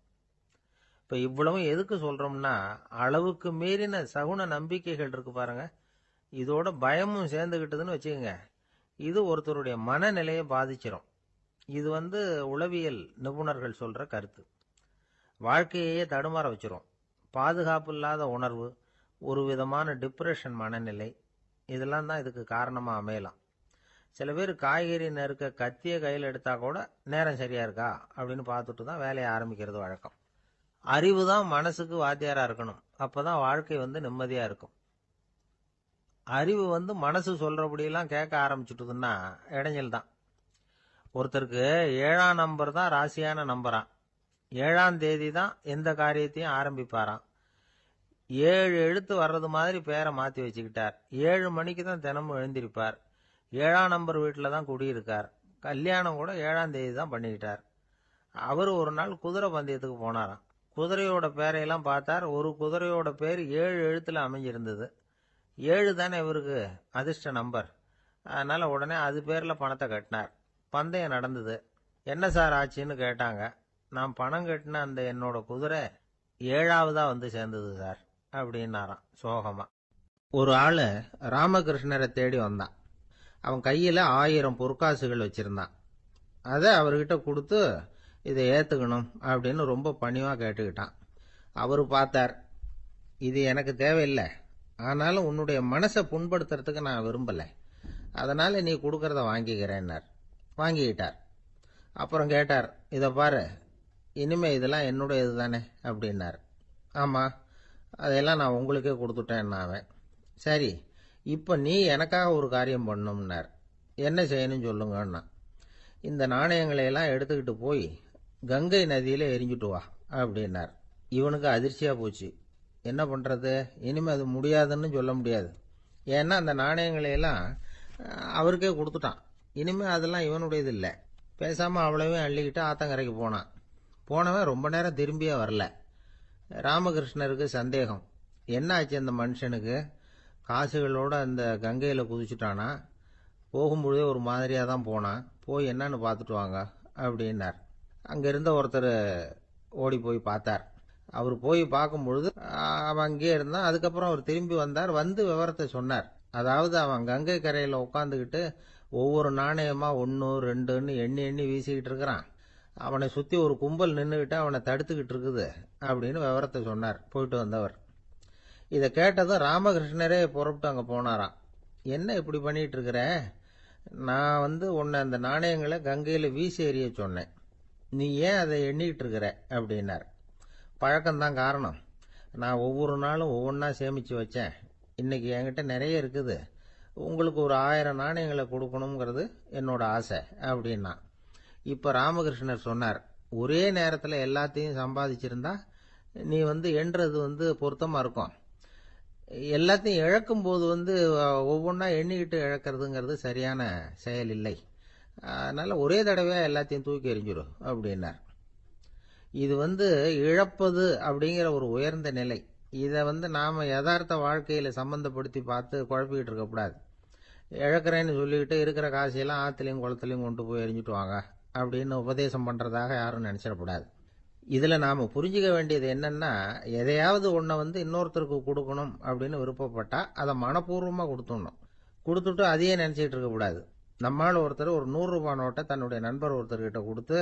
இப்ப இவ்வளவும் எதுக்கு சொல்றோம்னா, அளவுக்கு மீறின சகுன நம்பிக்கைகள் இருக்கு பாருங்க, இதோட பயமும் சேர்ந்துகிட்டதுன்னு வச்சுக்கோங்க, இது ஒருத்தருடைய மனநிலையை பாதிச்சிடும். இது உளவியல் நிபுணர்கள் சொல்ற கருத்து. வாழ்க்கையே தடுமாற வச்சிரும். பாதுகாப்பு இல்லாத உணர்வு, ஒரு விதமான டிப்ரெஷன் மனநிலை, இதெல்லாம் தான் இதுக்கு காரணமாக அமையலாம். சில பேர் காய்கறி நறுக்க கத்திய கையில் எடுத்தா கூட நேரம் சரியா இருக்கா அப்படின்னு பார்த்துட்டு தான் வேலையை ஆரம்பிக்கிறது வழக்கம். அறிவு தான் மனசுக்கு வாத்தியாரா இருக்கணும், அப்பதான் வாழ்க்கை நிம்மதியா இருக்கும். அறிவு மனசு சொல்றபடியெல்லாம் கேட்க ஆரம்பிச்சுட்டுதுன்னா இடைஞ்சல் தான். ஒருத்தருக்கு 7ஆம் நம்பர் தான் ராசியான நம்பராம். 7ஆம் தேதி தான் எந்த காரியத்தையும் ஆரம்பிப்பாராம். 7 எழுத்து வர்றது மாதிரி பேரை மாத்தி வச்சுக்கிட்டார். 7 மணிக்கு தான் தினமும் எழுந்திருப்பார். 7ஆம் நம்பர் வீட்டில் தான் குடியிருக்கார். கல்யாணம் கூட 7ஆம் தேதி தான் பண்ணிக்கிட்டார். அவர் ஒரு நாள் குதிரை பந்தயத்துக்கு போனாராம். குதிரையோட பேரையெல்லாம் பார்த்தார். ஒரு குதிரையோட பேர் 7 எழுத்துல அமைஞ்சிருந்தது. 7 தானே இவருக்கு அதிர்ஷ்ட நம்பர். அதனால உடனே அது பேர்ல பணத்தை கட்டினார். பந்தயம் நடந்தது. என்ன சார் ஆச்சுன்னு கேட்டாங்க. நான் பணம் கட்டின அந்த என்னோட குதிரை 7ஆவதா சேர்ந்தது சார் அப்படின்னாராம் சோகமா. ஒரு ஆளு ராமகிருஷ்ணரை தேடி வந்தான். அவன் கையில 1000 பொற்காசுகள் வச்சிருந்தான். அதை அவர்கிட்ட கொடுத்து இதை ஏத்துக்கணும் அப்படின்னு ரொம்ப பணிவா கேட்டுக்கிட்டான். அவரு பார்த்தார், இது எனக்கு தேவையில்லை, ஆனாலும் உன்னுடைய மனசை புண்படுத்துறதுக்கு நான் விரும்பல, அதனால நீ கொடுக்கறத வாங்கிக்கிறேன்னார். வாங்கிக்கிட்டார். அப்புறம் கேட்டார், இதை பாரு, இனிமே இதெல்லாம் என்னுடைய இது தானே அப்படின்னார். ஆமா, அதையெல்லாம் நான் உங்களுக்கே கொடுத்துட்டேன். அவன், சரி, இப்ப நீ எனக்காக ஒரு காரியம் பண்ணணும்னார். என்ன செய்யணும்னு சொல்லுங்கன்னா, இந்த நாணயங்களை எல்லாம் எடுத்துக்கிட்டு போய் கங்கை நதியில எரிஞ்சுட்டு வா அப்படின்னார். இவனுக்கு அதிர்ச்சியா போச்சு. என்ன பண்றது, இனிமே அது முடியாதுன்னு சொல்ல முடியாது. ஏன்னா அந்த நாணயங்களை எல்லாம் அவருக்கே கொடுத்துட்டான். இனிமே அதெல்லாம் இவனுடையது இல்லை. பேசாம அவ்வளவையும் அள்ளிக்கிட்டு ஆத்தங்கரைக்கு போனான். போனவன் ரொம்ப நேரம் திரும்பியே வரல. ராமகிருஷ்ணருக்கு சந்தேகம், என்ன ஆச்சு அந்த மனுஷனுக்கு, காசுகளோட அந்த கங்கையில குதிச்சுட்டானா, போகும்பொழுதே ஒரு மாதிரியா தான் போனான், போய் என்னன்னு பார்த்துட்டு வாங்க அப்படின்னார். அங்க இருந்த ஒருத்தர் ஓடி போய் பார்த்தார். அவர் போய் பார்க்கும் பொழுது அவன் அங்கேயே இருந்தான். அதுக்கப்புறம் அவர் திரும்பி வந்தார். விவரத்தை சொன்னார். அதாவது அவன் கங்கை கரையில உட்காந்துக்கிட்டு ஒவ்வொரு நாணயமா 1 2ன்னு எண்ணி எண்ணி வீசிக்கிட்டு இருக்கிறான். அவனை சுத்தி ஒரு கும்பல் நின்றுகிட்டு அவனை தடுத்துக்கிட்டு இருக்குது அப்படின்னு விவரத்தை சொன்னார் போயிட்டு வந்தவர். இதை கேட்டதும் ராமகிருஷ்ணரே புறப்பட்டு அங்க போனாராம். என்ன இப்படி பண்ணிட்டு இருக்கிற, நான் உன்னை அந்த நாணயங்களை கங்கையில வீசி எறிய சொன்னேன், நீ ஏன் அதை எண்ணிக்கிட்டு இருக்கிற அப்படின்னார். பழக்கம்தான் காரணம், நான் ஒவ்வொரு நாளும் ஒவ்வொன்றா சேமிச்சு வச்சேன். இன்னைக்கு என்கிட்ட நிறைய இருக்குது, உங்களுக்கு ஒரு 1000 நாணயங்களை கொடுக்கணுங்கிறது என்னோட ஆசை அப்படின்னா. இப்ப ராமகிருஷ்ணர் சொன்னார், ஒரே நேரத்துல எல்லாத்தையும் சம்பாதிச்சிருந்தா நீ எண்றது பொருத்தமா இருக்கும். எல்லாத்தையும் இழக்கும் போது ஒவ்வொன்றா எண்ணிக்கிட்டு இழக்கிறதுங்கிறது சரியான செயல் இல்லை. அதனால ஒரே தடவையா எல்லாத்தையும் தூக்கி எறிஞ்சிடும் அப்படின்னார். இது இழப்பது அப்படிங்கிற ஒரு உயர்ந்த நிலை. இதை நாம யதார்த்த வாழ்க்கையில சம்பந்தப்படுத்தி பார்த்து குழப்பிக்கிட்டு இருக்கக்கூடாது. இழக்கிறேன்னு சொல்லிக்கிட்டு இருக்கிற காசையெல்லாம் ஆத்துலையும் குளத்துலையும் கொண்டு போய் எரிஞ்சுட்டு வாங்க அப்படின்னு உபதேசம் பண்றதாக யாரும் நினைச்சிடக்கூடாது. இதுல நாம புரிஞ்சுக்க வேண்டியது என்னன்னா, எதையாவது ஒன்ன இன்னொருத்தருக்கு கொடுக்கணும் அப்படின்னு விருப்பப்பட்டா அதை மனப்பூர்வமா கொடுத்துடணும். கொடுத்துட்டு அதையே நினைச்சிட்டு இருக்க கூடாது. நம்மால் ஒருத்தர் ஒரு 100 ரூபாய் நோட்டை தன்னுடைய நண்பர் ஒருத்தர்கிட்ட கொடுத்து,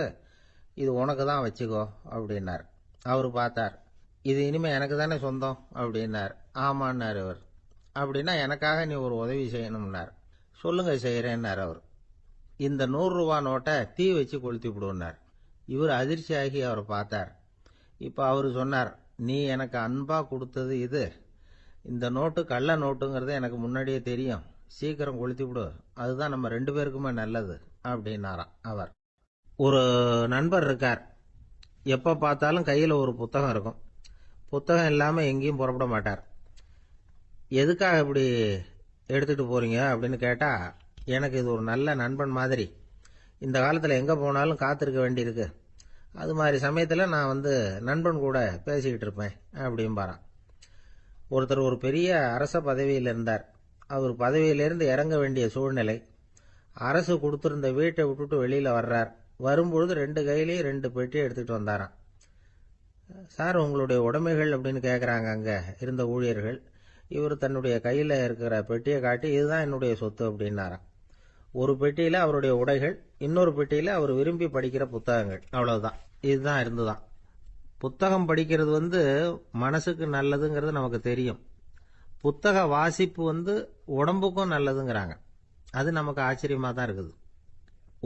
இது உனக்கு தான் வச்சுக்கோ அப்படின்னார். அவரு பார்த்தார், இது இனிமே எனக்கு தானே சொந்தம் அப்படின்னார். ஆமான்னார் அவர். அப்படின்னா எனக்காக நீ ஒரு உதவி செய்யணும்னார். சொல்லுங்க செய்யறேன்னார் அவர். இந்த 100 ரூபாய் நோட்டை தீ வச்சு கொளுத்தி விடுனார். இவர் அதிர்ச்சியாகி அவரை பார்த்தார். இப்ப அவரு சொன்னார், நீ எனக்கு அன்பா கொடுத்தது இது, இந்த நோட்டு கள்ள நோட்டுங்கிறது எனக்கு முன்னாடியே தெரியும், சீக்கிரம் கொளுத்தி விடு, அதுதான் நம்ம 2 பேருக்குமே நல்லது அப்படின்னாராம் அவர். ஒரு நண்பர் இருக்கார். எப்ப பார்த்தாலும் கையில ஒரு புத்தகம் இருக்கும். புத்தகம் இல்லாம எங்கேயும் புறப்பட மாட்டார். எதுக்காக இப்படி எடுத்துட்டு போறீங்க அப்படின்னு கேட்டா, எனக்கு இது ஒரு நல்ல நண்பன் மாதிரி, இந்த காலத்துல எங்க போனாலும் காத்திருக்க வேண்டியிருக்கு, அது மாதிரி சமயத்துல நான் நண்பன் கூட பேசிக்கிட்டு இருப்பேன் அப்படிம்பாரான். ஒருத்தர் ஒரு பெரிய அரச பதவியில் இருந்தார். அவர் பதவியிலிருந்து இறங்க வேண்டிய சூழ்நிலை. அரசு கொடுத்திருந்த வீட்டை விட்டுட்டு வெளியில வர்றார். வரும்பொழுது 2 கையிலையும் 2 பெட்டியை எடுத்துட்டு வந்தாராம். சார், உங்களுடைய உடைமைகள் அப்படின்னு கேட்கறாங்க அங்க இருந்த ஊழியர்கள். இவர் தன்னுடைய கையில இருக்கிற பெட்டியை காட்டி, இதுதான் என்னுடைய சொத்து அப்படின்னாராம். ஒரு பெட்டியில அவருடைய உடைகள், இன்னொரு பெட்டியில அவர் விரும்பி படிக்கிற புத்தகங்கள், அவ்வளவுதான். இதுதான் இருந்துதான். புத்தகம் படிக்கிறது மனசுக்கு நல்லதுங்கிறது நமக்கு தெரியும். புத்தக வாசிப்பு உடம்புக்கும் நல்லதுங்கிறாங்க. அது நமக்கு ஆச்சரியமா தான் இருக்குது.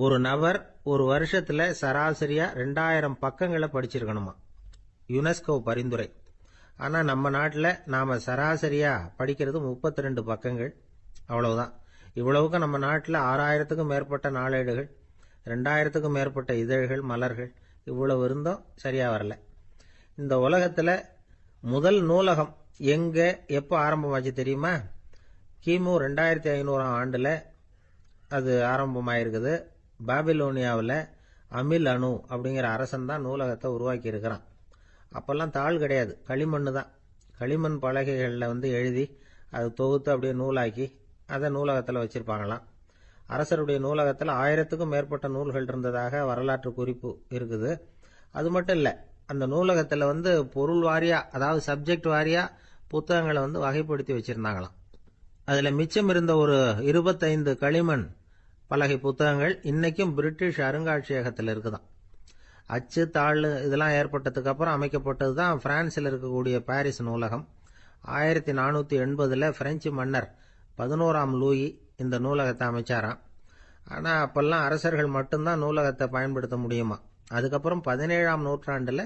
ஒரு நபர் ஒரு வருஷத்துல சராசரியா 2000 பக்கங்களை படிச்சிருக்கணுமா, யுனெஸ்கோ பரிந்துரை. ஆனா நம்ம நாட்டில் நாம சராசரியா படிக்கிறது 32 பக்கங்கள், அவ்வளவுதான். இவ்வளவுக்கு நம்ம நாட்டில் 6000த்துக்கும் மேற்பட்ட நாளேடுகள், 2000த்துக்கும் மேற்பட்ட இதழ்கள், மலர்கள், இவ்வளவு இருந்தும் சரியா வரல. இந்த உலகத்துல முதல் நூலகம் எங்க எப்போ ஆரம்பமாச்சு தெரியுமா? கிமு 2500 ஆண்டுல அது ஆரம்பமாயிருக்குது. பாபிலோனியாவில் அமில் அணு அப்படிங்கிற அரசன் தான் நூலகத்தை உருவாக்கி இருக்கிறான். அப்பெல்லாம் தாள் கிடையாது, களிமண் தான். களிமண் பலகைகளில் எழுதி அது தொகுத்து அப்படியே நூலாக்கி அதை நூலகத்தில் வச்சிருப்பாங்களாம். அரசருடைய நூலகத்தில் 1000த்துக்கும் மேற்பட்ட நூல்கள் இருந்ததாக வரலாற்று குறிப்பு இருக்குது. அது மட்டும் இல்லை, அந்த நூலகத்தில் பொருள் வாரியா, அதாவது சப்ஜெக்ட் வாரியா புத்தகங்களை வகைப்படுத்தி வச்சிருந்தாங்களாம். அதுல மிச்சம் இருந்த ஒரு 25 களிமண் பலகை புத்தகங்கள் இன்னைக்கும் பிரிட்டிஷ் அருங்காட்சியகத்தில் இருக்குதான். அச்சு தாள் இதெல்லாம் ஏற்பட்டதுக்கு அப்புறம் அமைக்கப்பட்டது தான் பிரான்சில் இருக்கக்கூடிய பாரிஸ் நூலகம். 1480 பிரெஞ்சு மன்னர் 11ஆம் லூயி இந்த நூலகத்தை அமைச்சாராம். ஆனா அப்பெல்லாம் அரசர்கள் மட்டும்தான் நூலகத்தை பயன்படுத்த முடியுமா. அதுக்கப்புறம் 17ஆம் நூற்றாண்டுல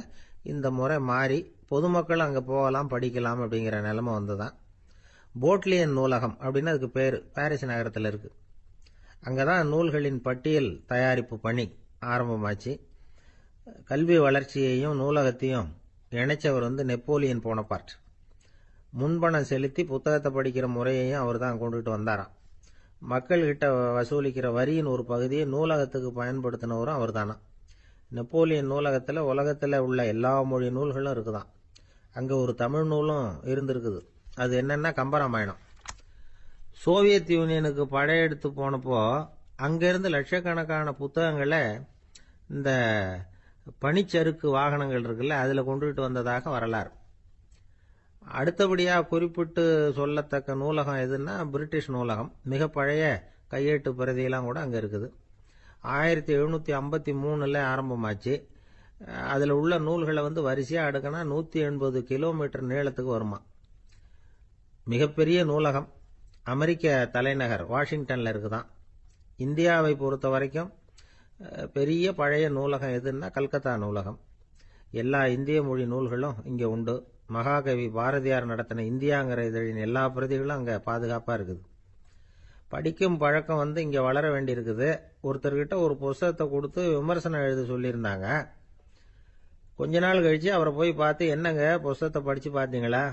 இந்த முறை மாறி பொதுமக்கள் அங்க போகலாம், படிக்கலாம் அப்படிங்கிற நிலைமை வந்துதான். போட்லியன் நூலகம் அப்படின்னு அதுக்கு பேரு, பாரிஸ் நகரத்தில் இருக்கு. அங்கதான் நூல்களின் பட்டியல் தயாரிப்பு பணி ஆரம்பமாச்சு. கல்வி வளர்ச்சியையும் நூலகத்தையும் இணைச்சவர் நெப்போலியன் போனபார்ட். முன்பணம் செலுத்தி புத்தகத்தை படிக்கிற முறையையும் அவர் தான் கொண்டுட்டு வந்தாராம். மக்கள்கிட்ட வசூலிக்கிற வரியின் ஒரு பகுதியை நூலகத்துக்கு பயன்படுத்தினவரும் அவர் தானா. நெப்போலியன் நூலகத்தில் உலகத்தில் உள்ள எல்லா மொழி நூல்களும் இருக்குதான். அங்கே ஒரு தமிழ் நூலும் இருந்திருக்குது. அது என்னன்னா கம்பராமாயணம். சோவியத் யூனியனுக்கு படையெடுத்து போனப்போ அங்கிருந்து லட்சக்கணக்கான புத்தகங்களை இந்த பனிச்சறுக்கு வாகனங்கள் இருக்குல்ல, அதில் கொண்டுகிட்டு வந்ததாக வரலாறு. அடுத்தபடியாக குறிப்பிட்டு சொல்லத்தக்க நூலகம் எதுன்னா பிரிட்டிஷ் நூலகம். மிக பழைய கையெழுத்து பிரதியெல்லாம் கூட அங்கே இருக்குது. 1753 ஆரம்பமாச்சு. அதில் உள்ள நூல்களை வரிசையாக அடுக்கினா 180 கிலோமீட்டர் நீளத்துக்கு வருமா. மிகப்பெரிய நூலகம் அமெரிக்க தலைநகர் வாஷிங்டன்ல இருக்குதான். இந்தியாவை பொறுத்த வரைக்கும் பெரிய பழைய நூலகம் எதுன்னா கல்கத்தா நூலகம். எல்லா இந்திய மொழி நூல்களும் இங்கே உண்டு. மகாகவி பாரதியார் நடத்தின இந்தியாங்கிற இதழின் எல்லா பிரதிகளும் அங்கே பாதுகாப்பாக இருக்குது. படிக்கும் பழக்கம் இங்கே வளர வேண்டியிருக்குது. ஒருத்தர்கிட்ட ஒரு புஸ்தகத்தை கொடுத்து விமர்சனம் எழுத சொல்லியிருந்தாங்க. கொஞ்ச நாள் கழிச்சு அவரை போய் பார்த்து, என்னங்க புஸ்தகத்தை படிச்சு பார்த்தீங்களா